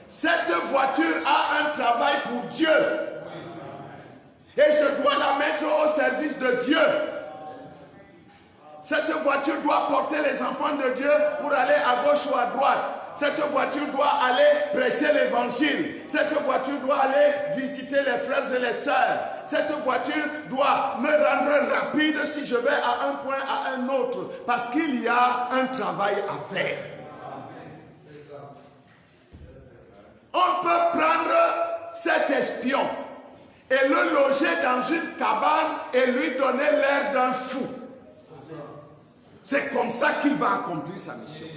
Cette voiture a un travail pour Dieu. Et je dois la mettre au service de Dieu. Cette voiture doit porter les enfants de Dieu pour aller à gauche ou à droite. Cette voiture doit aller prêcher l'évangile. Cette voiture doit aller visiter les frères et les sœurs. Cette voiture doit me rendre rapide si je vais à un point à un autre. Parce qu'il y a un travail à faire. On peut prendre cet espion et le loger dans une cabane et lui donner l'air d'un fou. C'est comme ça qu'il va accomplir sa mission.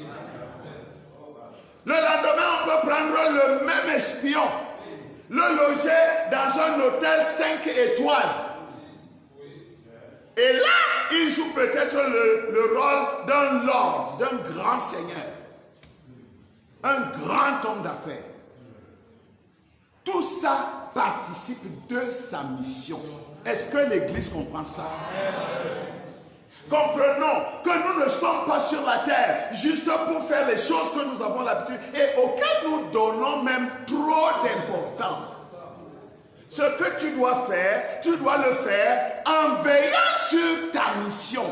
Le lendemain, on peut prendre le même espion, le loger dans un hôtel 5 étoiles. Et là, il joue peut-être le rôle d'un lord, d'un grand seigneur, un grand homme d'affaires. Tout ça participe de sa mission. Est-ce que l'Église comprend ça? Comprenons que nous ne sommes pas sur la terre juste pour faire les choses que nous avons l'habitude et auxquelles nous donnons même trop d'importance. Ce que tu dois faire, tu dois le faire en veillant sur ta mission.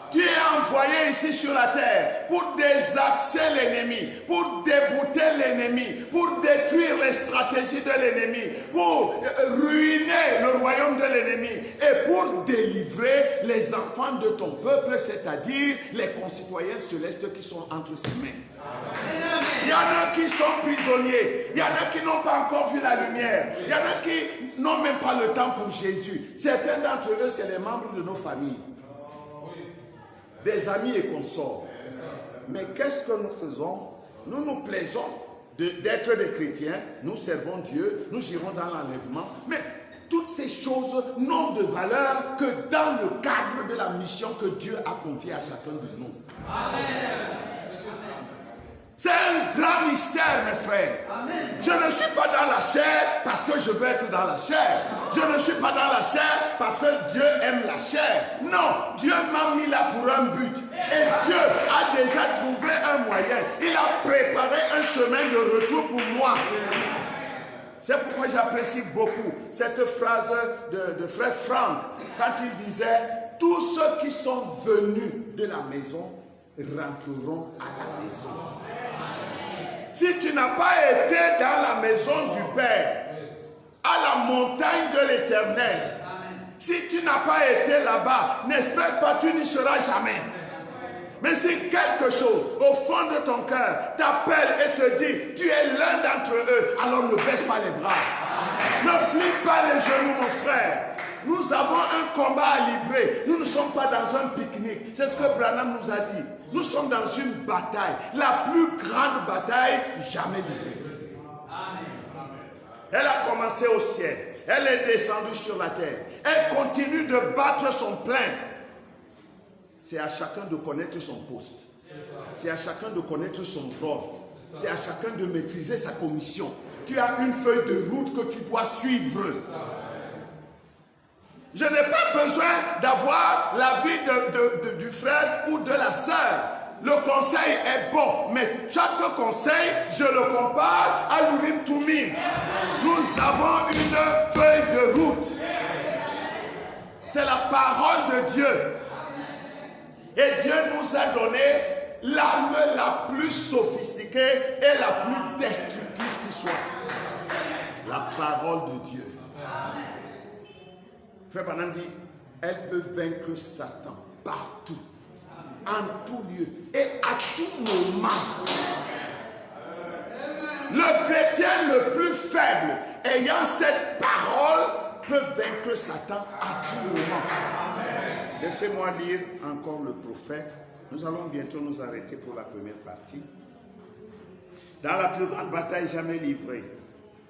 Tu es envoyé ici sur la terre pour désaxer l'ennemi, pour débouter l'ennemi, pour détruire les stratégies de l'ennemi, pour ruiner le royaume de l'ennemi et pour délivrer les enfants de ton peuple, c'est-à-dire les concitoyens célestes qui sont entre ses mains. Il y en a qui sont prisonniers, il y en a qui n'ont pas encore vu la lumière, il y en a qui n'ont même pas le temps pour Jésus. Certains d'entre eux, c'est les membres de nos familles. Des amis et consorts. Mais qu'est-ce que nous faisons? Nous nous plaisons d'être des chrétiens, nous servons Dieu, nous irons dans l'enlèvement, mais toutes ces choses n'ont de valeur que dans le cadre de la mission que Dieu a confiée à chacun de nous. Amen. C'est un grand mystère, mes frères. Amen. Je ne suis pas dans la chair parce que je veux être dans la chair. Je ne suis pas dans la chair parce que Dieu aime la chair. Non, Dieu m'a mis là pour un but. Et Dieu a déjà trouvé un moyen. Il a préparé un chemin de retour pour moi. C'est pourquoi j'apprécie beaucoup cette phrase de frère Franck quand il disait « Tous ceux qui sont venus de la maison rentreront à la maison. » Si tu n'as pas été dans la maison du Père, à la montagne de l'Éternel, si tu n'as pas été là-bas, n'espère pas, tu n'y seras jamais. Mais si quelque chose au fond de ton cœur t'appelle et te dit, tu es l'un d'entre eux, alors ne baisse pas les bras. Ne plie pas les genoux, mon frère. Nous avons un combat à livrer. Nous ne sommes pas dans un pique-nique. C'est ce que Branham nous a dit. Nous sommes dans une bataille. La plus grande bataille jamais livrée. Elle a commencé au ciel. Elle est descendue sur la terre. Elle continue de battre son plein. C'est à chacun de connaître son poste. C'est à chacun de connaître son rôle. C'est à chacun de maîtriser sa commission. Tu as une feuille de route que tu dois suivre. Je n'ai pas besoin d'avoir l'avis du frère ou de la sœur. Le conseil est bon, mais chaque conseil, je le compare à l'Urim Tumim. Nous avons une feuille de route. C'est la parole de Dieu. Et Dieu nous a donné l'arme la plus sophistiquée et la plus destructrice qui soit. La parole de Dieu. Frère Branham dit, elle peut vaincre Satan partout, en tout lieu et à tout moment. Le chrétien le plus faible, ayant cette parole, peut vaincre Satan à tout moment. Laissez-moi lire encore le prophète Nous allons bientôt nous arrêter pour la première partie. Dans la plus grande bataille jamais livrée,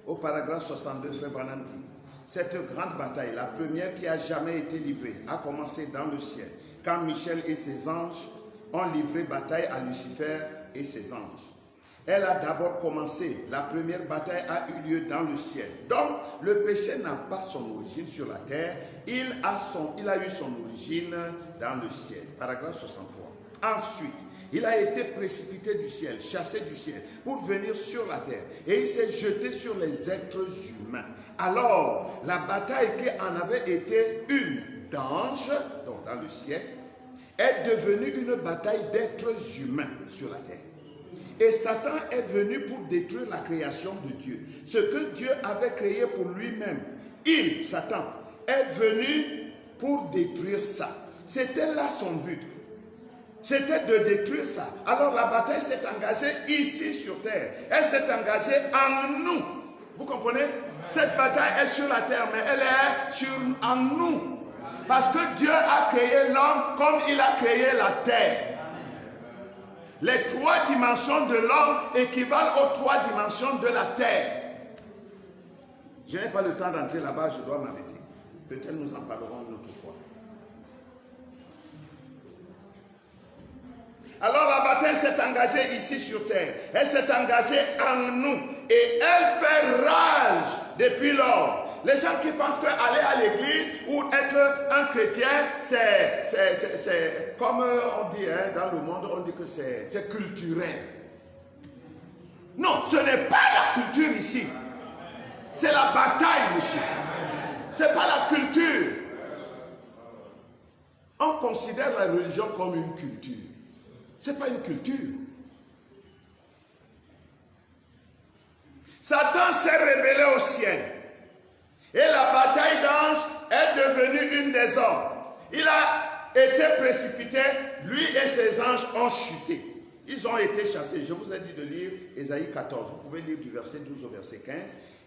au paragraphe 62, Frère Branham dit, cette grande bataille, la première qui a jamais été livrée, a commencé dans le ciel, quand Michel et ses anges ont livré bataille à Lucifer et ses anges. Elle a d'abord commencé, la première bataille a eu lieu dans le ciel. Donc, le péché n'a pas son origine sur la terre, il a eu son origine dans le ciel. Paragraphe 63. Ensuite, il a été précipité du ciel, chassé du ciel, pour venir sur la terre. Et il s'est jeté sur les êtres humains. Alors, la bataille qui en avait été une d'anges, donc dans le ciel, est devenue une bataille d'êtres humains sur la terre. Et Satan est venu pour détruire la création de Dieu. Ce que Dieu avait créé pour lui-même, Satan, est venu pour détruire ça. C'était là son but. C'était de détruire ça. Alors la bataille s'est engagée ici sur terre. Elle s'est engagée en nous. Vous comprenez? Cette bataille est sur la terre, mais elle est en nous. Parce que Dieu a créé l'homme comme il a créé la terre. Les 3 dimensions de l'homme équivalent aux 3 dimensions de la terre. Je n'ai pas le temps d'entrer là-bas, je dois m'arrêter. Peut-être nous en parlerons une autre fois. Alors la bataille s'est engagée ici sur terre. Elle s'est engagée en nous. Et elle fait rage depuis lors. Les gens qui pensent qu'aller à l'église ou être un chrétien, c'est comme on dit dans le monde, on dit que c'est culturel. Non, ce n'est pas la culture ici. C'est la bataille, monsieur. Ce n'est pas la culture. On considère la religion comme une culture. Ce n'est pas une culture. Satan s'est révélé au ciel. Et la bataille d'anges est devenue une des hommes. Il a été précipité, lui et ses anges ont chuté. Ils ont été chassés. Je vous ai dit de lire Ésaïe 14. Vous pouvez lire du verset 12 au verset 15.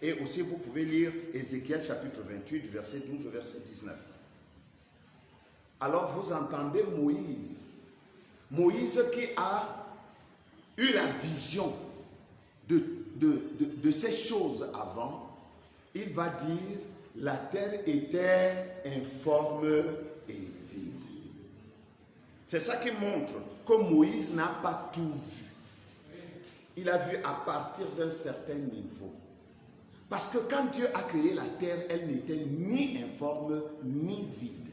Et aussi vous pouvez lire Ézéchiel chapitre 28 du verset 12 au verset 19. Alors vous entendez Moïse. Moïse qui a eu la vision de ces choses avant. Il va dire, la terre était informe et vide. C'est ça qui montre que Moïse n'a pas tout vu. Il a vu à partir d'un certain niveau. Parce que quand Dieu a créé la terre, elle n'était ni informe ni vide.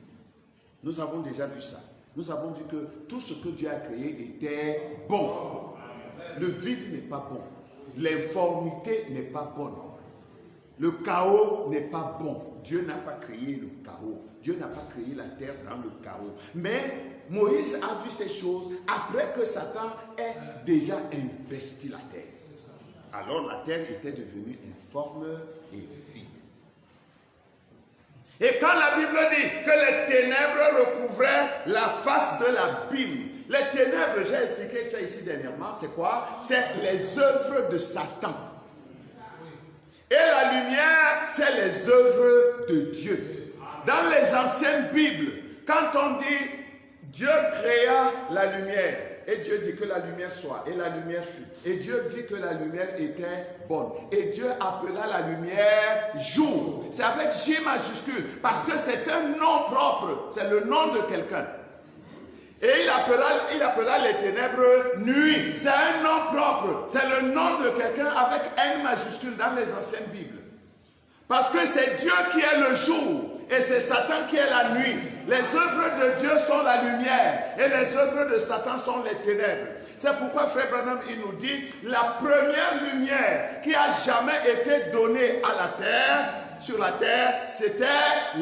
Nous avons déjà vu ça. Nous avons vu que tout ce que Dieu a créé était bon. Le vide n'est pas bon. L'informité n'est pas bonne. Le chaos n'est pas bon. Dieu n'a pas créé le chaos. Dieu n'a pas créé la terre dans le chaos. Mais Moïse a vu ces choses après que Satan ait déjà investi la terre. Alors la terre était devenue informe et vide. Et quand la Bible dit que les ténèbres recouvraient la face de l'abîme, les ténèbres, j'ai expliqué ça ici dernièrement, c'est quoi? C'est les œuvres de Satan. Et la lumière, c'est les œuvres de Dieu. Dans les anciennes Bibles, quand on dit Dieu créa la lumière, et Dieu dit que la lumière soit, et la lumière fut. Et Dieu vit que la lumière était bonne. Et Dieu appela la lumière jour. C'est avec J majuscule, parce que c'est un nom propre, c'est le nom de quelqu'un. Et il appela les ténèbres nuit. C'est un nom propre. C'est le nom de quelqu'un avec N majuscule dans les anciennes Bibles. Parce que c'est Dieu qui est le jour et c'est Satan qui est la nuit. Les œuvres de Dieu sont la lumière et les œuvres de Satan sont les ténèbres. C'est pourquoi Frère Branham il nous dit la première lumière qui a jamais été donnée à la terre, sur la terre, c'était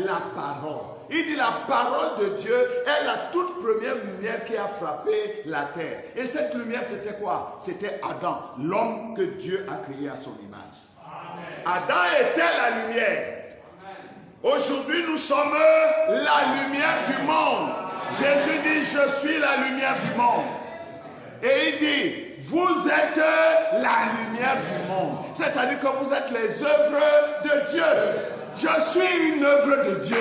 la parole. Il dit la parole de Dieu est la toute première lumière qui a frappé la terre. Et cette lumière c'était quoi? C'était Adam, l'homme que Dieu a créé à son image. Amen. Adam était la lumière. Aujourd'hui nous sommes la lumière du monde. Jésus dit je suis la lumière du monde. Et il dit vous êtes la lumière du monde. C'est-à-dire que vous êtes les œuvres de Dieu. Je suis une œuvre de Dieu.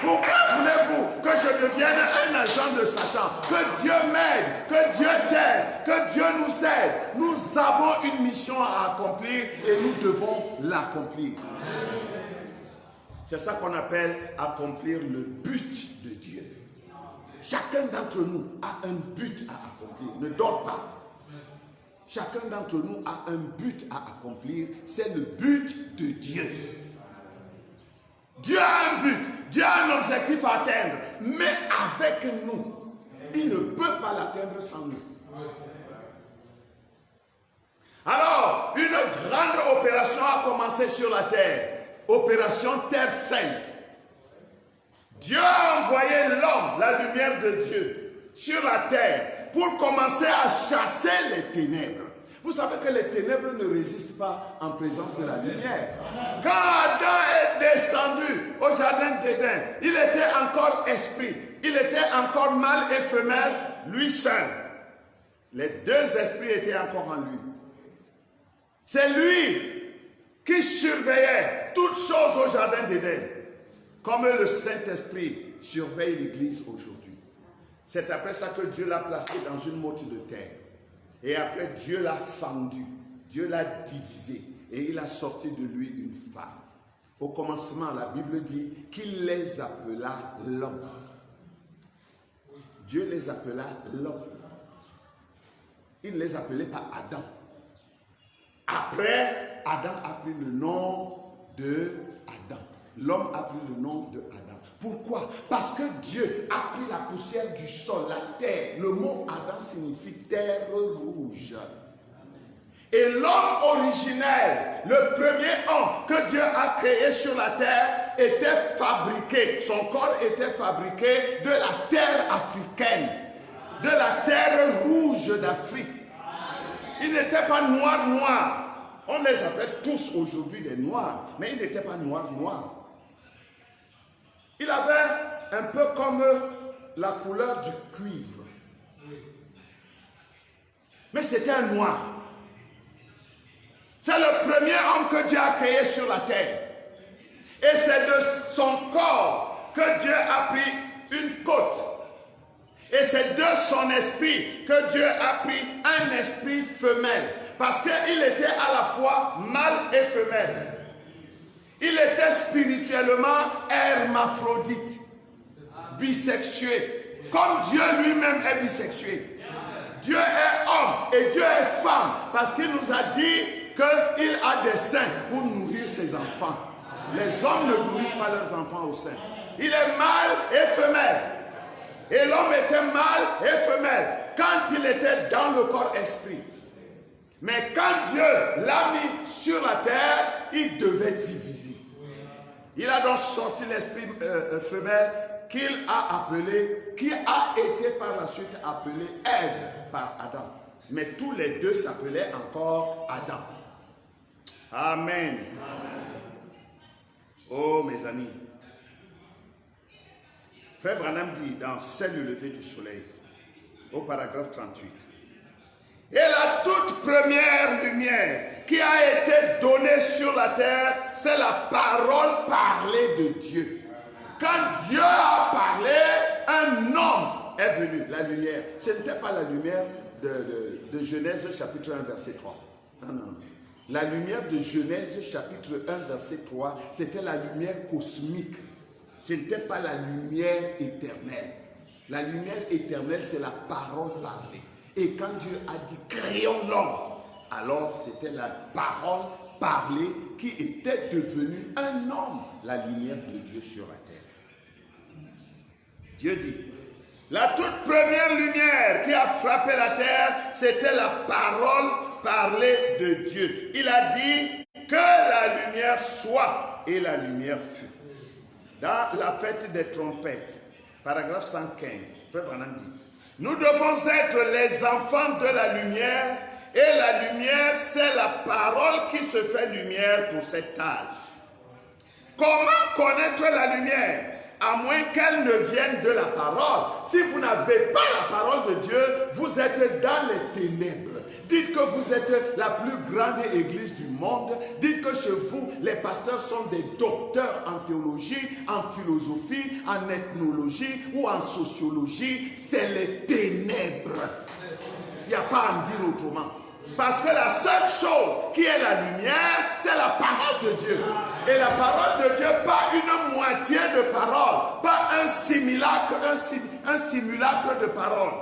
Pourquoi voulez-vous que je devienne un agent de Satan? Que Dieu m'aide, que Dieu t'aide, que Dieu nous aide. Nous avons une mission à accomplir et nous devons l'accomplir. C'est ça qu'on appelle accomplir le but de Dieu. Chacun d'entre nous a un but à accomplir. Ne dors pas. Chacun d'entre nous a un but à accomplir. C'est le but de Dieu. Dieu a un but. Dieu a un objectif à atteindre. Mais avec nous, il ne peut pas l'atteindre sans nous. Alors, une grande opération a commencé sur la terre. Opération Terre Sainte. Dieu a envoyé l'homme, la lumière de Dieu, sur la terre pour commencer à chasser les ténèbres. Vous savez que les ténèbres ne résistent pas en présence de la lumière. Quand Adam est descendu au jardin d'Éden, il était encore esprit, il était encore mâle et femelle, lui seul. Les deux esprits étaient encore en lui. C'est lui qui surveillait toutes choses au jardin d'Éden, comme le Saint-Esprit surveille l'Église aujourd'hui. C'est après ça que Dieu l'a placé dans une motte de terre. Et après, Dieu l'a fendu, Dieu l'a divisé, et il a sorti de lui une femme. Au commencement, la Bible dit qu'il les appela l'homme. Dieu les appela l'homme. Il ne les appelait pas Adam. Après, Adam a pris le nom de Adam. L'homme a pris le nom de Adam. Pourquoi? Parce que Dieu a pris la poussière du sol, la terre. Le mot Adam signifie terre rouge. Et l'homme originel, le premier homme que Dieu a créé sur la terre, était fabriqué. Son corps était fabriqué de la terre africaine, de la terre rouge d'Afrique. Il n'était pas noir. On les appelle tous aujourd'hui des noirs, mais il n'était pas noir. Il avait un peu comme la couleur du cuivre. Mais c'était un noir. C'est le premier homme que Dieu a créé sur la terre. Et c'est de son corps que Dieu a pris une côte. Et c'est de son esprit que Dieu a pris un esprit femelle. Parce qu'il était à la fois mâle et femelle. Il était spirituellement hermaphrodite, bisexué, comme Dieu lui-même est bisexué. Dieu est homme et Dieu est femme, parce qu'il nous a dit qu'il a des seins pour nourrir ses enfants. Les hommes ne nourrissent pas leurs enfants au sein. Il est mâle et femelle. Et l'homme était mâle et femelle quand il était dans le corps esprit. Mais quand Dieu l'a mis sur la terre, il devait diviser. Il a donc sorti l'esprit femelle qu'il a appelé, qui a été par la suite appelé Ève par Adam. Mais tous les deux s'appelaient encore Adam. Amen. Oh mes amis. Frère Branham dit dans C'est le lever du soleil, au paragraphe 38. Et la toute première lumière qui a été donnée sur la terre, c'est la parole parlée de Dieu. Quand Dieu a parlé, un homme est venu, la lumière. Ce n'était pas la lumière de Genèse chapitre 1 verset 3. Non. La lumière de Genèse chapitre 1 verset 3, c'était la lumière cosmique. Ce n'était pas la lumière éternelle. La lumière éternelle, c'est la parole parlée. Et quand Dieu a dit « créons l'homme », alors c'était la parole parlée qui était devenue un homme, la lumière de Dieu sur la terre. Dieu dit, la toute première lumière qui a frappé la terre, c'était la parole parlée de Dieu. Il a dit que la lumière soit, et la lumière fut. Dans la fête des trompettes, paragraphe 115, Frère Branham dit, nous devons être les enfants de la lumière, et la lumière, c'est la parole qui se fait lumière pour cet âge. Comment connaître la lumière? À moins qu'elle ne vienne de la parole. Si vous n'avez pas la parole de Dieu, vous êtes dans les ténèbres. Dites que vous êtes la plus grande église du monde. Dites que chez vous, les pasteurs sont des docteurs en théologie, en philosophie, en ethnologie ou en sociologie. C'est les ténèbres. Il n'y a pas à en dire autrement. Parce que la seule chose qui est la lumière, c'est la parole de Dieu. Et la parole de Dieu, pas une moitié de parole, pas un simulacre de parole,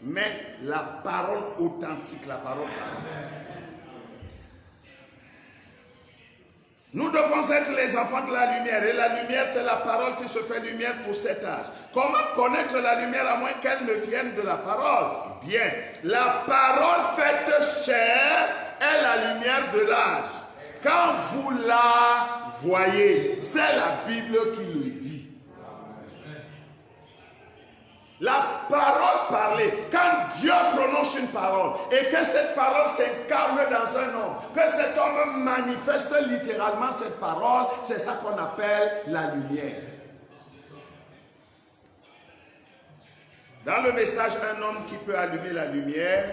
mais la parole authentique, la parole parole. Nous devons être les enfants de la lumière. Et la lumière, c'est la parole qui se fait lumière pour cet âge. Comment connaître la lumière à moins qu'elle ne vienne de la parole? Bien, la parole faite chair est la lumière de l'âge. Quand vous la voyez, c'est la Bible qui le dit. La parole parlée, quand Dieu prononce une parole et que cette parole s'incarne dans un homme, que cet homme manifeste littéralement cette parole, c'est ça qu'on appelle la lumière. Dans le message, un homme qui peut allumer la lumière,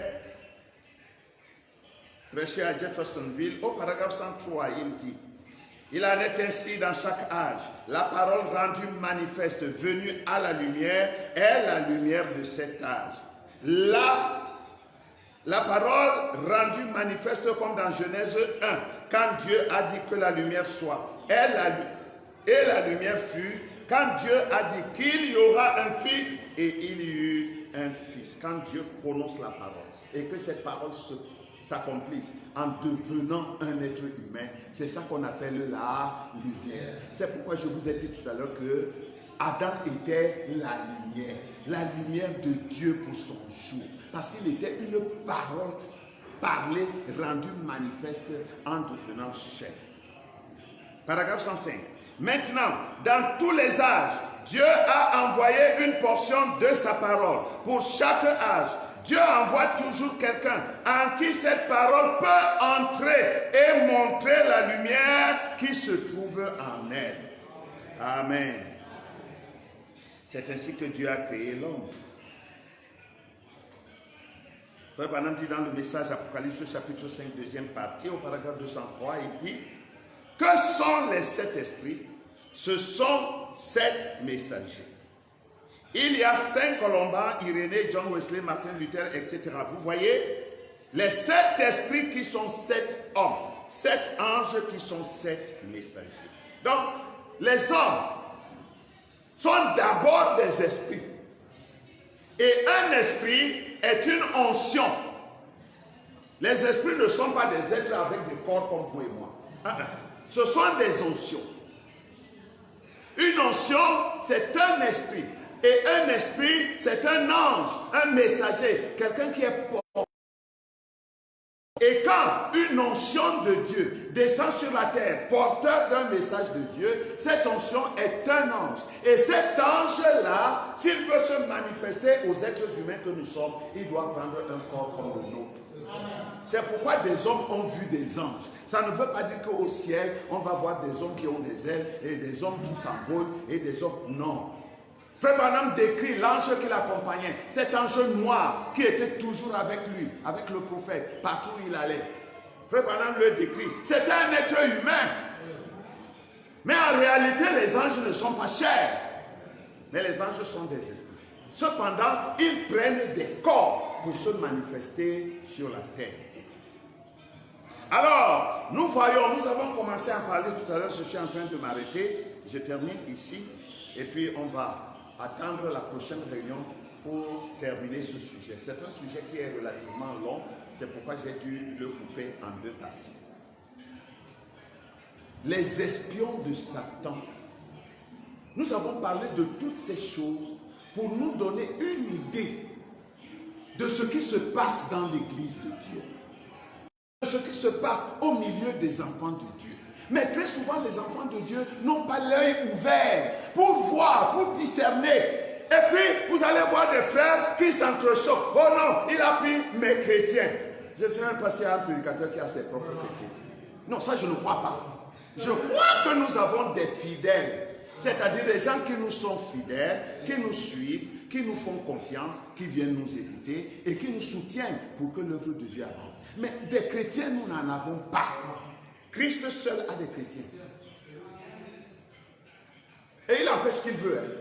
prêché à Jeffersonville, au paragraphe 103, il dit: il en est ainsi dans chaque âge. La parole rendue manifeste, venue à la lumière, est la lumière de cet âge. La parole rendue manifeste comme dans Genèse 1, quand Dieu a dit que la lumière soit, et la lumière fut, quand Dieu a dit qu'il y aura un fils, et il y eut un fils. Quand Dieu prononce la parole, et que cette parole s'accomplisse en devenant un être humain, c'est ça qu'on appelle la lumière. C'est pourquoi je vous ai dit tout à l'heure que Adam était la lumière de Dieu pour son jour, parce qu'il était une parole parlée, rendue manifeste en devenant chair. Paragraphe 105. Maintenant, dans tous les âges, Dieu a envoyé une portion de sa parole. Pour chaque âge, Dieu envoie toujours quelqu'un en qui cette parole peut entrer et montrer la lumière qui se trouve en elle. Amen. C'est ainsi que Dieu a créé l'homme. Frère Branham dit dans le message Apocalypse chapitre 5, deuxième partie, au paragraphe 203, il dit: que sont les 7 esprits? Ce sont 7 messagers. Il y a 5 Colombins, Irénée, John Wesley, Martin Luther, etc. Vous voyez, les 7 esprits qui sont 7 hommes, 7 anges qui sont 7 messagers. Donc, les hommes sont d'abord des esprits. Et un esprit est une onction. Les esprits ne sont pas des êtres avec des corps comme vous et moi. Ce sont des onctions. Une onction, c'est un esprit. Et un esprit, c'est un ange, un messager, quelqu'un qui est porteur. Et quand une onction de Dieu descend sur la terre, porteur d'un message de Dieu, cette onction est un ange. Et cet ange-là, s'il veut se manifester aux êtres humains que nous sommes, il doit prendre un corps comme le nôtre. C'est pourquoi des hommes ont vu des anges. Ça ne veut pas dire qu'au ciel, on va voir des hommes qui ont des ailes et des hommes qui s'envolent et des hommes... Non. Frère Branham décrit l'ange qui l'accompagnait, cet ange noir qui était toujours avec lui, avec le prophète, partout où il allait. Frère Branham le décrit. C'était un être humain. Mais en réalité, les anges ne sont pas chers. Mais les anges sont des esprits. Cependant, ils prennent des corps pour se manifester sur la terre. Alors, nous voyons, nous avons commencé à parler tout à l'heure, je suis en train de m'arrêter, je termine ici, et puis on va attendre la prochaine réunion pour terminer ce sujet. C'est un sujet qui est relativement long, c'est pourquoi j'ai dû le couper en 2 parties. Les espions de Satan. Nous avons parlé de toutes ces choses pour nous donner une idée de ce qui se passe dans l'église de Dieu. De ce qui se passe au milieu des enfants de Dieu. Mais très souvent, les enfants de Dieu n'ont pas l'œil ouvert pour voir, pour discerner. Et puis, vous allez voir des frères qui s'entrechoquent. Oh non, il a pris mes chrétiens. Je ne sais même pas s'il y a un prédicateur qui a ses propres chrétiens. Non, ça, je ne crois pas. Je crois que nous avons des fidèles C'est-à-dire des gens qui nous sont fidèles, qui nous suivent, qui nous font confiance, qui viennent nous écouter et qui nous soutiennent pour que l'œuvre de Dieu avance. Mais des chrétiens, nous n'en avons pas. Christ seul a des chrétiens. Et il en fait ce qu'il veut.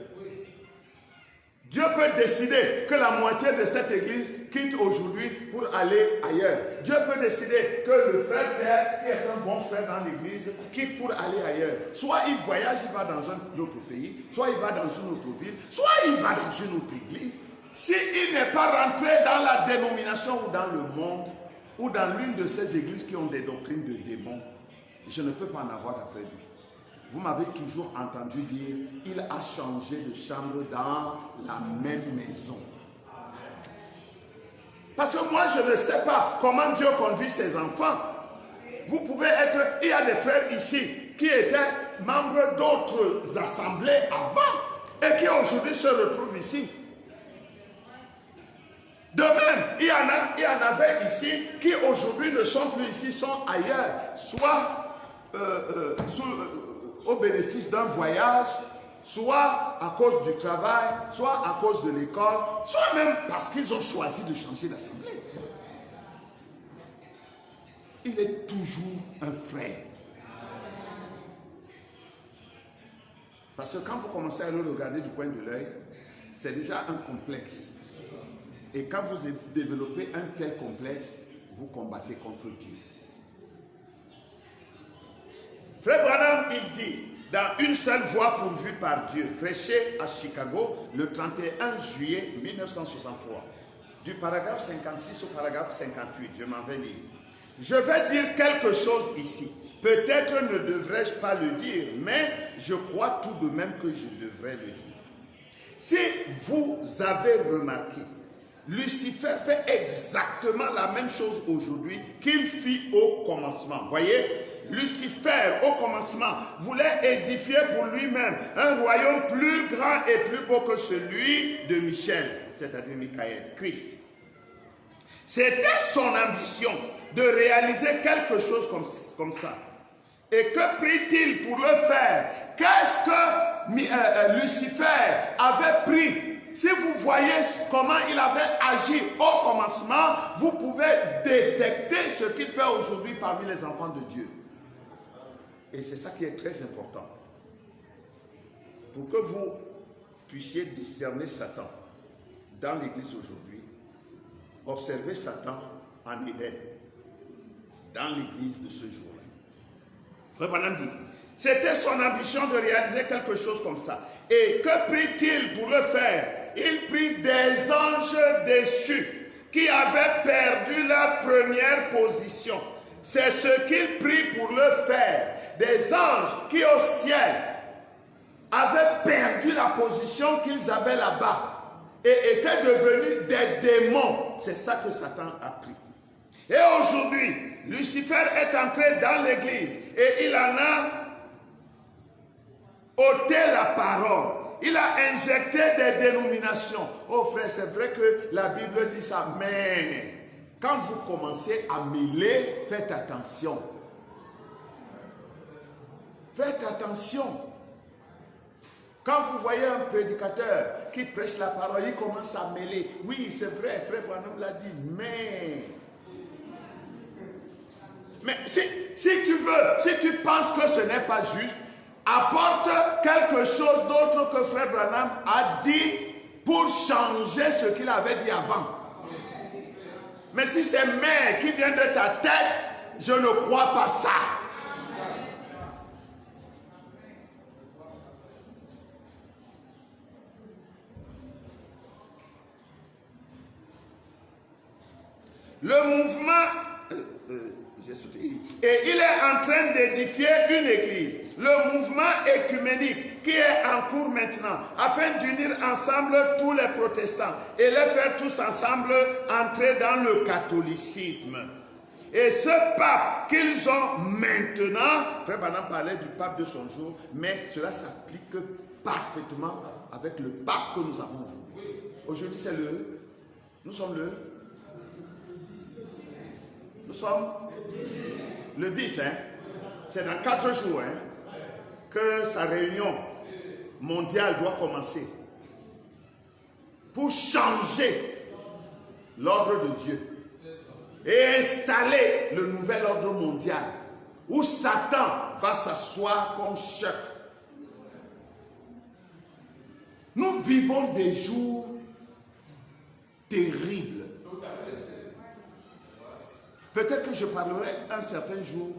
Dieu peut décider que la moitié de cette église quitte aujourd'hui pour aller ailleurs. Dieu peut décider que le frère Pierre, qui est un bon frère dans l'église, quitte pour aller ailleurs. Soit il voyage, il va dans un autre pays, soit il va dans une autre ville, soit il va dans une autre église. S'il n'est pas rentré dans la dénomination ou dans le monde, ou dans l'une de ces églises qui ont des doctrines de démons, je ne peux pas en avoir après lui. Vous m'avez toujours entendu dire, il a changé de chambre dans la même maison. Parce que moi, je ne sais pas comment Dieu conduit ses enfants. Vous pouvez être, il y a des frères ici qui étaient membres d'autres assemblées avant et qui aujourd'hui se retrouvent ici. De même, il y en avait ici qui aujourd'hui ne sont plus ici, sont ailleurs, soit au bénéfice d'un voyage, soit à cause du travail, soit à cause de l'école, soit même parce qu'ils ont choisi de changer d'assemblée. Il est toujours un frère. Parce que quand vous commencez à le regarder du coin de l'œil, c'est déjà un complexe. Et quand vous développez un tel complexe, vous combattez contre Dieu. Frère Branham, il dit, dans une seule voix pourvue par Dieu, prêché à Chicago le 31 juillet 1963, du paragraphe 56 au paragraphe 58, je m'en vais lire. Je vais dire quelque chose ici. Peut-être ne devrais-je pas le dire, mais je crois tout de même que je devrais le dire. Si vous avez remarqué, Lucifer fait exactement la même chose aujourd'hui qu'il fit au commencement. Voyez, Lucifer, au commencement, voulait édifier pour lui-même un royaume plus grand et plus beau que celui de Michel, c'est-à-dire Michael, Christ. C'était son ambition de réaliser quelque chose comme ça. Et que prit-il pour le faire? Qu'est-ce que Lucifer avait pris? Si vous voyez comment il avait agi au commencement, vous pouvez détecter ce qu'il fait aujourd'hui parmi les enfants de Dieu. Et c'est ça qui est très important. Pour que vous puissiez discerner Satan dans l'église aujourd'hui, observez Satan en Éden, dans l'église de ce jour-là. Frère Branham dit, c'était son ambition de réaliser quelque chose comme ça. Et que prit-il pour le faire? Il prit des anges déchus qui avaient perdu leur première position. C'est ce qu'il prit pour le faire. Des anges qui au ciel avaient perdu la position qu'ils avaient là-bas et étaient devenus des démons. C'est ça que Satan a pris. Et aujourd'hui, Lucifer est entré dans l'église et il en a ôté la parole. Il a injecté des dénominations. Oh frère, c'est vrai que la Bible dit ça, mais quand vous commencez à mêler, faites attention. Faites attention. Quand vous voyez un prédicateur qui prêche la parole, il commence à mêler. Oui, c'est vrai, frère Branham l'a dit, mais si tu veux, si tu penses que ce n'est pas juste, apporte quelque chose d'autre que frère Branham a dit pour changer ce qu'il avait dit avant. Mais si c'est mais qui vient de ta tête, je ne crois pas ça. Le mouvement, et il est en train d'édifier une église. Le mouvement écuménique qui est en cours maintenant, afin d'unir ensemble tous les protestants et les faire tous ensemble entrer dans le catholicisme. Et ce pape qu'ils ont maintenant, frère Branham parlait du pape de son jour, mais cela s'applique parfaitement avec le pape que nous avons aujourd'hui. Aujourd'hui c'est nous sommes le 10, hein? C'est dans 4 jours, hein, que sa réunion mondial doit commencer pour changer l'ordre de Dieu et installer le nouvel ordre mondial où Satan va s'asseoir comme chef. Nous vivons des jours terribles. Peut-être que je parlerai un certain jour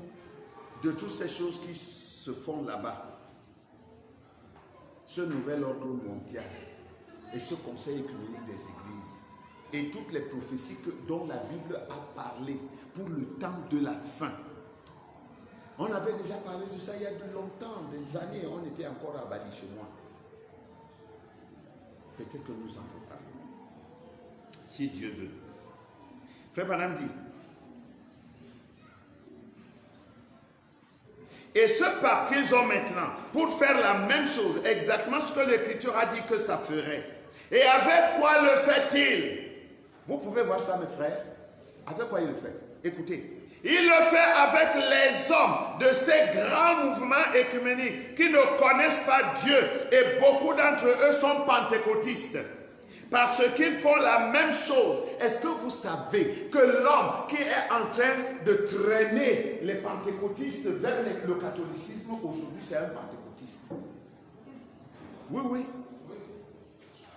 de toutes ces choses qui se font là-bas. Ce nouvel ordre mondial et ce conseil écuménique des églises et toutes les prophéties dont la Bible a parlé pour le temps de la fin. On avait déjà parlé de ça il y a de longtemps, des années, on était encore à Bali chez moi. Peut-être que nous en reparlerons, si Dieu veut. Frère Branham dit, et ce pape qu'ils ont maintenant, pour faire la même chose, exactement ce que l'Écriture a dit que ça ferait. Et avec quoi le fait-il? Vous pouvez voir ça, mes frères. Avec quoi il le fait? Écoutez. Il le fait avec les hommes de ces grands mouvements écuméniques qui ne connaissent pas Dieu. Et beaucoup d'entre eux sont pentecôtistes. Parce qu'ils font la même chose. Est-ce que vous savez que l'homme qui est en train de traîner les pentecôtistes vers le catholicisme aujourd'hui, c'est un pentecôtiste? Oui, oui.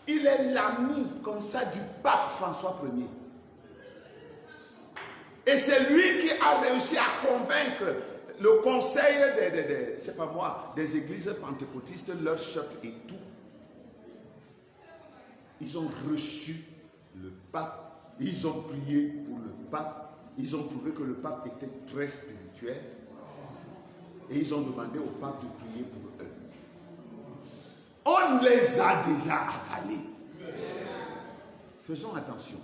Il est l'ami comme ça du pape François Ier. Et c'est lui qui a réussi à convaincre le conseil c'est pas moi, des églises pentecôtistes, leur chef et tout. Ils ont reçu le pape, ils ont prié pour le pape, ils ont trouvé que le pape était très spirituel et ils ont demandé au pape de prier pour eux. On les a déjà avalés. Faisons attention.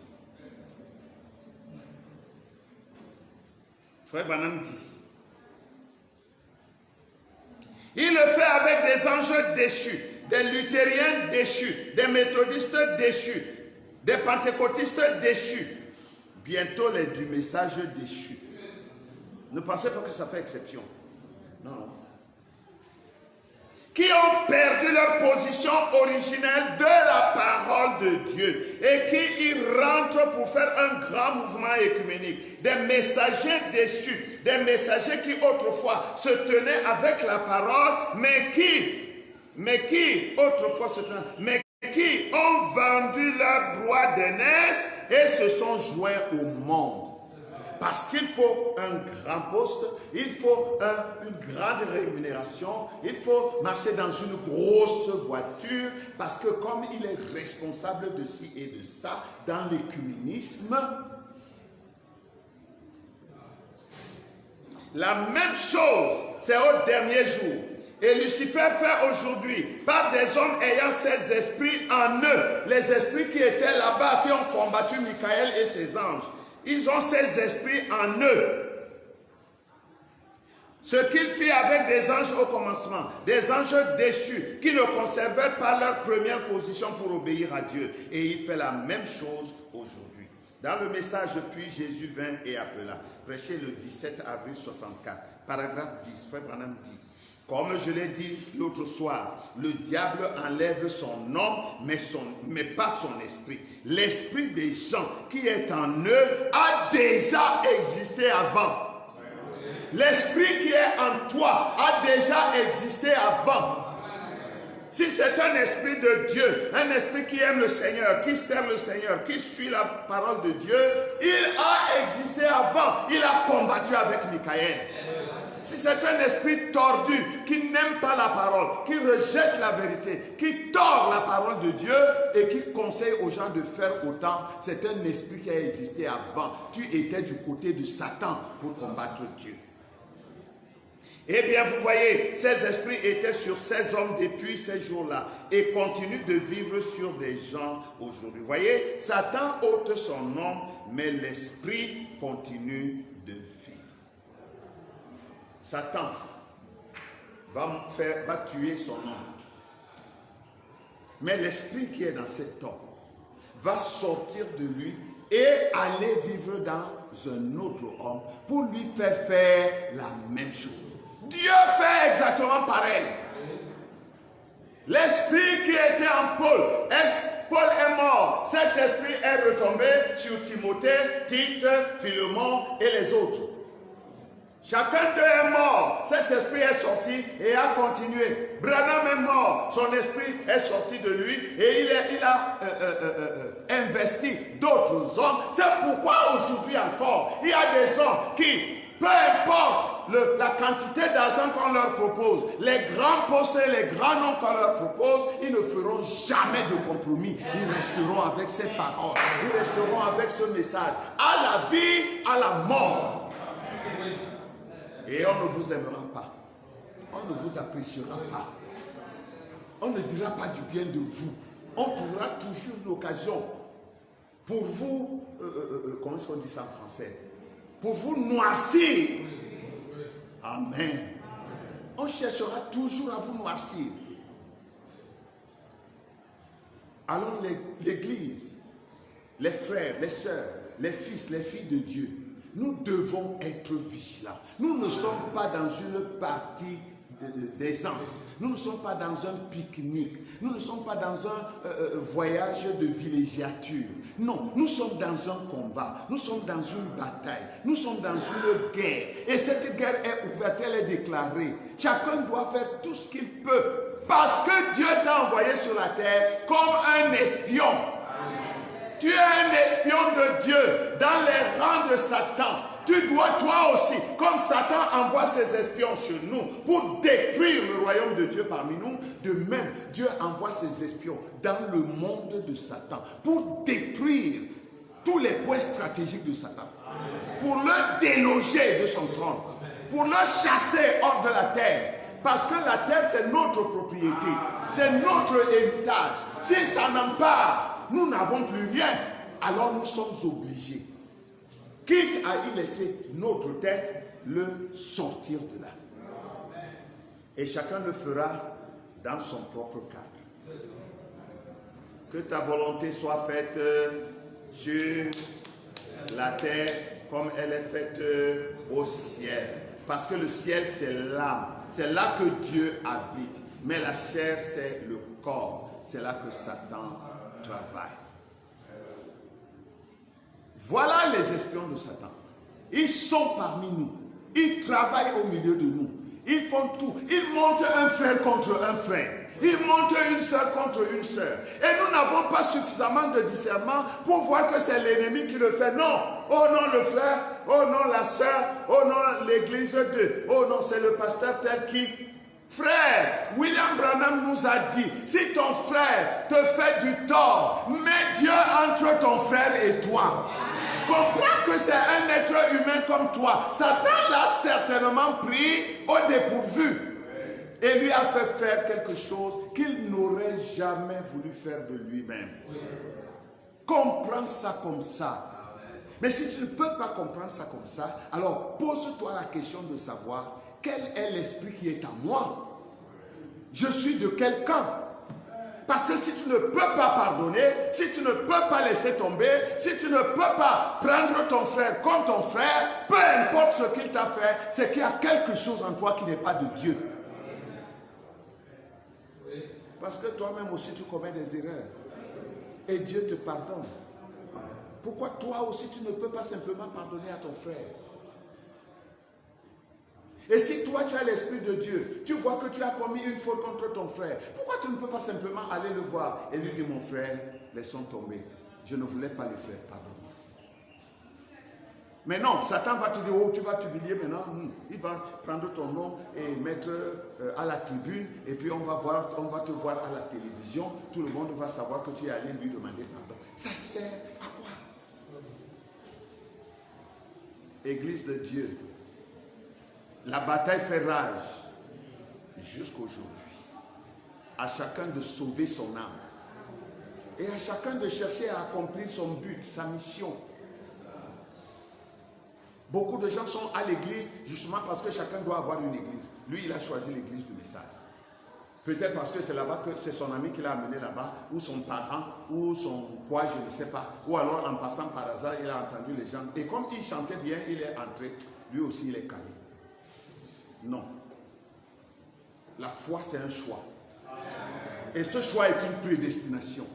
Frère Branham dit, il le fait avec des anges déchus, des luthériens déchus, des méthodistes déchus, des pentecôtistes déchus, bientôt les du message déchus. Ne pensez pas que ça fait exception. Non, non. Qui ont perdu leur position originelle de la parole de Dieu et qui y rentrent pour faire un grand mouvement écuménique. Des messagers déchus, des messagers qui autrefois se tenaient avec la parole, mais qui ont vendu leur droit d'aînesse et se sont joints au monde. Parce qu'il faut un grand poste, il faut une grande rémunération, il faut marcher dans une grosse voiture, parce que comme il est responsable de ci et de ça dans l'écuménisme, la même chose, c'est au dernier jour. Et Lucifer fait aujourd'hui par des hommes ayant ces esprits en eux, les esprits qui étaient là-bas, qui ont combattu Michael et ses anges. Ils ont ces esprits en eux. Ce qu'il fit avec des anges au commencement, des anges déchus qui ne conservèrent pas leur première position pour obéir à Dieu. Et il fait la même chose aujourd'hui. Dans le message, puis Jésus vint et appela. Prêché le 17 avril 64, paragraphe 10, Frère Branham dit, comme je l'ai dit l'autre soir, le diable enlève son homme, mais pas son esprit. L'esprit des gens qui est en eux a déjà existé avant. L'esprit qui est en toi a déjà existé avant. Si c'est un esprit de Dieu, un esprit qui aime le Seigneur, qui sert le Seigneur, qui suit la parole de Dieu, il a existé avant. Il a combattu avec Michael. Si c'est un esprit tordu qui n'aime pas la parole, qui rejette la vérité, qui tord la parole de Dieu et qui conseille aux gens de faire autant, c'est un esprit qui a existé avant. Tu étais du côté de Satan pour combattre Dieu. Eh bien, vous voyez, ces esprits étaient sur ces hommes depuis ces jours-là et continuent de vivre sur des gens aujourd'hui. Vous voyez, Satan ôte son nom, mais l'esprit continue de vivre. Satan va tuer son homme. Mais l'esprit qui est dans cet homme va sortir de lui et aller vivre dans un autre homme pour lui faire la même chose. Dieu fait exactement pareil. L'esprit qui était en Paul, Paul est mort. Cet esprit est retombé sur Timothée, Tite, Philémon et les autres. Chacun d'eux est mort. Cet esprit est sorti et a continué. Branham est mort. Son esprit est sorti de lui et il a investi d'autres hommes. C'est pourquoi aujourd'hui encore, il y a des hommes qui, peu importe la quantité d'argent qu'on leur propose, les grands postes et les grands noms qu'on leur propose, ils ne feront jamais de compromis. Ils resteront avec ces paroles. Ils resteront avec ce message. À la vie, à la mort. Et on ne vous aimera pas. On ne vous appréciera pas. On ne dira pas du bien de vous. On trouvera toujours l'occasion pour vous, comment est-ce qu'on dit ça en français? Pour vous noircir. Amen. On cherchera toujours à vous noircir. Alors l'église, les frères, les sœurs, les fils, les filles de Dieu, nous devons être vigilants. Nous ne sommes pas dans une partie d'aisance. Nous ne sommes pas dans un pique-nique. Nous ne sommes pas dans un voyage de villégiature. Non, nous sommes dans un combat. Nous sommes dans une bataille. Nous sommes dans une guerre. Et cette guerre est ouverte, elle est déclarée. Chacun doit faire tout ce qu'il peut. Parce que Dieu t'a envoyé sur la terre comme un espion. Tu es un espion de Dieu dans les rangs de Satan. Tu dois toi aussi, comme Satan envoie ses espions chez nous pour détruire le royaume de Dieu parmi nous, de même Dieu envoie ses espions dans le monde de Satan pour détruire tous les points stratégiques de Satan, pour le déloger de son trône, pour le chasser hors de la terre. Parce que la terre c'est notre propriété, c'est notre héritage. Si ça n'empare, nous n'avons plus rien, alors nous sommes obligés, quitte à y laisser notre tête, le sortir de là. Et chacun le fera dans son propre cadre. Que ta volonté soit faite sur la terre comme elle est faite au ciel. Parce que le ciel c'est l'âme. C'est là que Dieu habite. Mais la chair c'est le corps. C'est là que Satan travaille. Voilà les espions de Satan. Ils sont parmi nous. Ils travaillent au milieu de nous. Ils font tout. Ils montent un frère contre un frère. Ils montent une soeur contre une soeur. Et nous n'avons pas suffisamment de discernement pour voir que c'est l'ennemi qui le fait. Non. Oh non, le frère. Oh non, la soeur. Oh non, l'église de. Oh non, c'est le pasteur tel qui. Frère, William Branham nous a dit, si ton frère te fait du tort, mets Dieu entre ton frère et toi. Comprends que c'est un être humain comme toi. Satan l'a certainement pris au dépourvu et lui a fait faire quelque chose qu'il n'aurait jamais voulu faire de lui-même. Comprends ça comme ça. Mais si tu ne peux pas comprendre ça comme ça, alors pose-toi la question de savoir quel est l'esprit qui est en moi. Je suis de quel camp? Parce que si tu ne peux pas pardonner, si tu ne peux pas laisser tomber, si tu ne peux pas prendre ton frère comme ton frère, peu importe ce qu'il t'a fait, c'est qu'il y a quelque chose en toi qui n'est pas de Dieu. Parce que toi-même aussi tu commets des erreurs. Et Dieu te pardonne. Pourquoi toi aussi tu ne peux pas simplement pardonner à ton frère? Et si toi tu as l'esprit de Dieu, tu vois que tu as commis une faute contre ton frère, pourquoi tu ne peux pas simplement aller le voir et lui dire, mon frère, laissons tomber. Je ne voulais pas le faire, pardonne-moi. Mais non, Satan va te dire, oh tu vas t'humilier maintenant. Il va prendre ton nom et mettre à la tribune et puis on va te voir à la télévision. Tout le monde va savoir que tu es allé lui demander pardon. Ça sert à quoi? Église de Dieu. La bataille fait rage jusqu'aujourd'hui. À chacun de sauver son âme. Et à chacun de chercher à accomplir son but, sa mission. Beaucoup de gens sont à l'église justement parce que chacun doit avoir une église. Lui, il a choisi l'église du message. Peut-être parce que c'est là-bas que c'est son ami qui l'a amené là-bas, ou son parent, ou son poids, je ne sais pas. Ou alors en passant par hasard, il a entendu les gens. Et comme il chantait bien, il est entré. Lui aussi, il est calé. Non. La foi, c'est un choix. Et ce choix est une prédestination.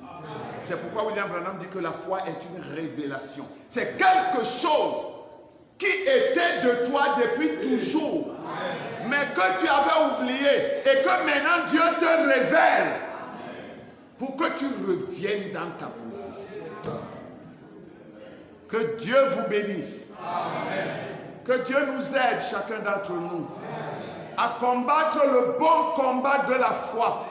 C'est pourquoi William Branham dit que la foi est une révélation. C'est quelque chose qui était de toi depuis toujours, mais que tu avais oublié et que maintenant Dieu te révèle pour que tu reviennes dans ta position. Que Dieu vous bénisse. Que Dieu nous aide, chacun d'entre nous, à combattre le bon combat de la foi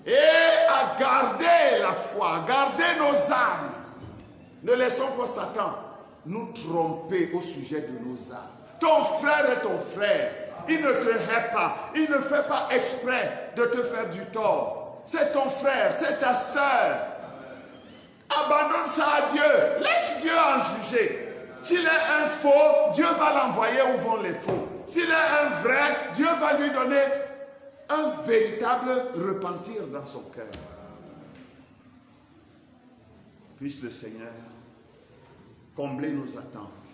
et à garder la foi, à garder nos âmes. Ne laissons pas Satan nous tromper au sujet de nos âmes. Ton frère est ton frère. Il ne te hait pas. Il ne fait pas exprès de te faire du tort. C'est ton frère, c'est ta sœur. Abandonne ça à Dieu. Laisse Dieu en juger. S'il est un faux, Dieu va l'envoyer où vont les faux. S'il est un vrai, Dieu va lui donner un véritable repentir dans son cœur. Puisse le Seigneur combler nos attentes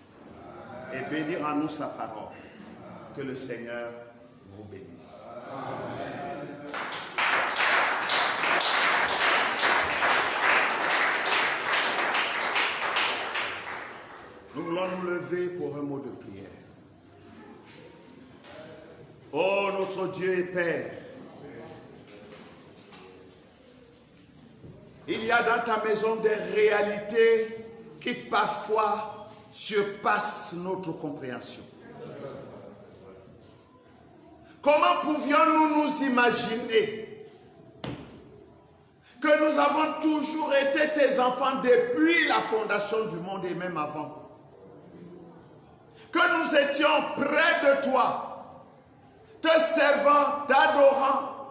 et bénir en nous sa parole. Que le Seigneur vous bénisse. Amen. Nous voulons nous lever pour un mot de prière. Oh notre Dieu et Père, il y a dans ta maison des réalités qui parfois surpassent notre compréhension. Comment pouvions-nous nous imaginer que nous avons toujours été tes enfants depuis la fondation du monde et même avant? Que nous étions près de toi, te servant, t'adorant,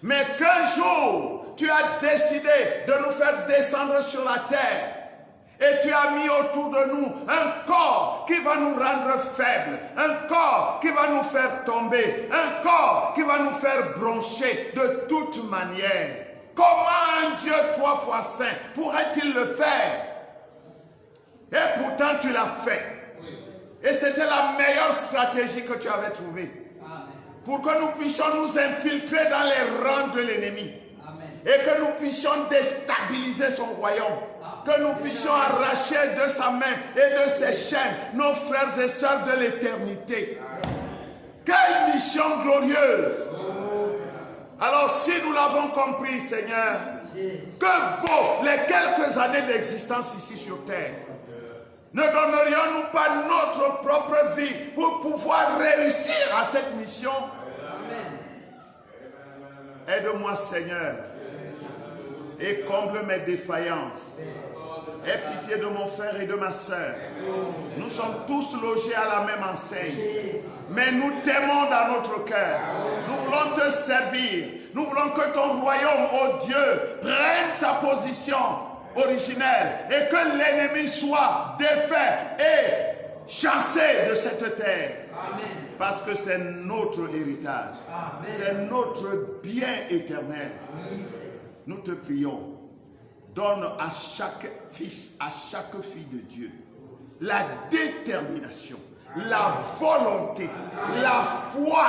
mais qu'un jour, tu as décidé de nous faire descendre sur la terre et tu as mis autour de nous un corps qui va nous rendre faibles, un corps qui va nous faire tomber, un corps qui va nous faire broncher de toute manière. Comment un Dieu 3 fois saint pourrait-il le faire? Et pourtant tu l'as fait. Et c'était la meilleure stratégie que tu avais trouvée. Pour que nous puissions nous infiltrer dans les rangs de l'ennemi. Et que nous puissions déstabiliser son royaume. Que nous puissions arracher de sa main et de ses chaînes nos frères et sœurs de l'éternité. Quelle mission glorieuse! Alors si nous l'avons compris, Seigneur, que vaut les quelques années d'existence ici sur terre? Ne donnerions-nous pas notre propre vie pour pouvoir réussir à cette mission? Aide-moi, Seigneur, et comble mes défaillances. Aie pitié de mon frère et de ma sœur. Nous sommes tous logés à la même enseigne, mais nous t'aimons dans notre cœur. Nous voulons te servir. Nous voulons que ton royaume, ô Dieu, prenne sa position originelle et que l'ennemi soit défait et chassé de cette terre. Amen. Parce que c'est notre héritage. C'est notre bien éternel. Amen. Nous te prions, donne à chaque fils, à chaque fille de Dieu la détermination, la volonté, la foi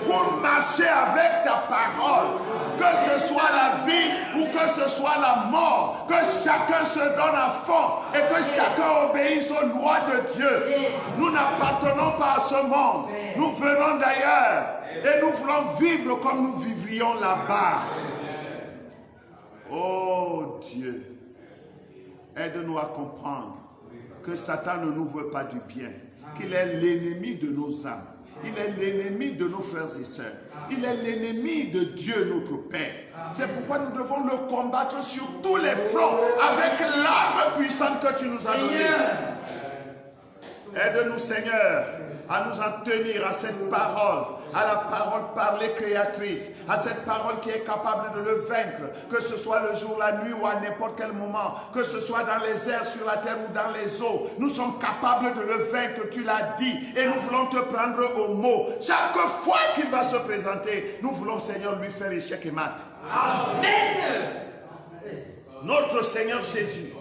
pour marcher avec ta parole, que ce soit la vie ou que ce soit la mort, que chacun se donne à fond et que chacun obéisse aux lois de Dieu. Nous n'appartenons pas à ce monde, nous venons d'ailleurs et nous voulons vivre comme nous vivrions là-bas. Oh Dieu, aide-nous à comprendre que Satan ne nous veut pas du bien, qu'il est l'ennemi de nos âmes, il est l'ennemi de nos frères et sœurs, il est l'ennemi de Dieu notre Père. C'est pourquoi nous devons le combattre sur tous les fronts avec l'arme puissante que tu nous as donnée. Aide-nous, Seigneur, à nous en tenir à cette parole, à la parole parlée créatrice, à cette parole qui est capable de le vaincre, que ce soit le jour, la nuit ou à n'importe quel moment, que ce soit dans les airs, sur la terre ou dans les eaux. Nous sommes capables de le vaincre, tu l'as dit, et nous voulons te prendre au mot. Chaque fois qu'il va se présenter, nous voulons, Seigneur, lui faire échec et mat. Amen. Notre Seigneur Jésus,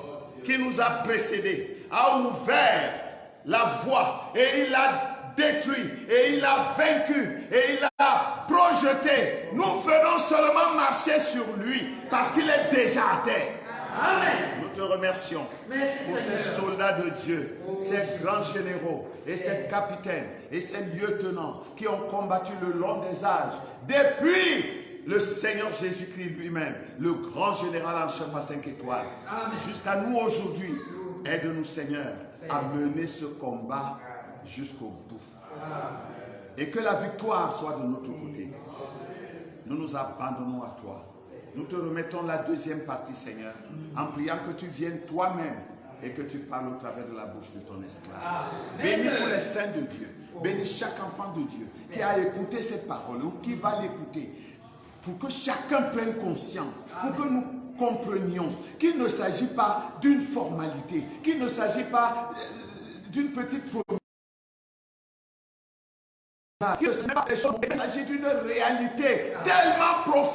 qui nous a précédés, a ouvert la voie et il a détruit et il a vaincu et il a rejeté. Nous venons seulement marcher sur lui parce qu'il est déjà à terre. Amen. Nous te remercions pour ces soldats de Dieu, ces grands généraux et ces capitaines et ces lieutenants qui ont combattu le long des âges depuis le Seigneur Jésus-Christ lui-même, le grand général en chef à 5 étoiles. Jusqu'à nous aujourd'hui, aide-nous Seigneur à mener ce combat jusqu'au bout. Et que la victoire soit de notre côté. Nous nous abandonnons à toi. Nous te remettons la deuxième partie, Seigneur, en priant que tu viennes toi-même et que tu parles au travers de la bouche de ton esclave. Bénis tous les saints de Dieu. Bénis chaque enfant de Dieu qui a écouté cette parole ou qui va l'écouter. Pour que chacun prenne conscience, pour que nous comprenions qu'il ne s'agit pas d'une formalité, qu'il ne s'agit pas d'une petite promesse. Il s'agit d'une réalité tellement profonde.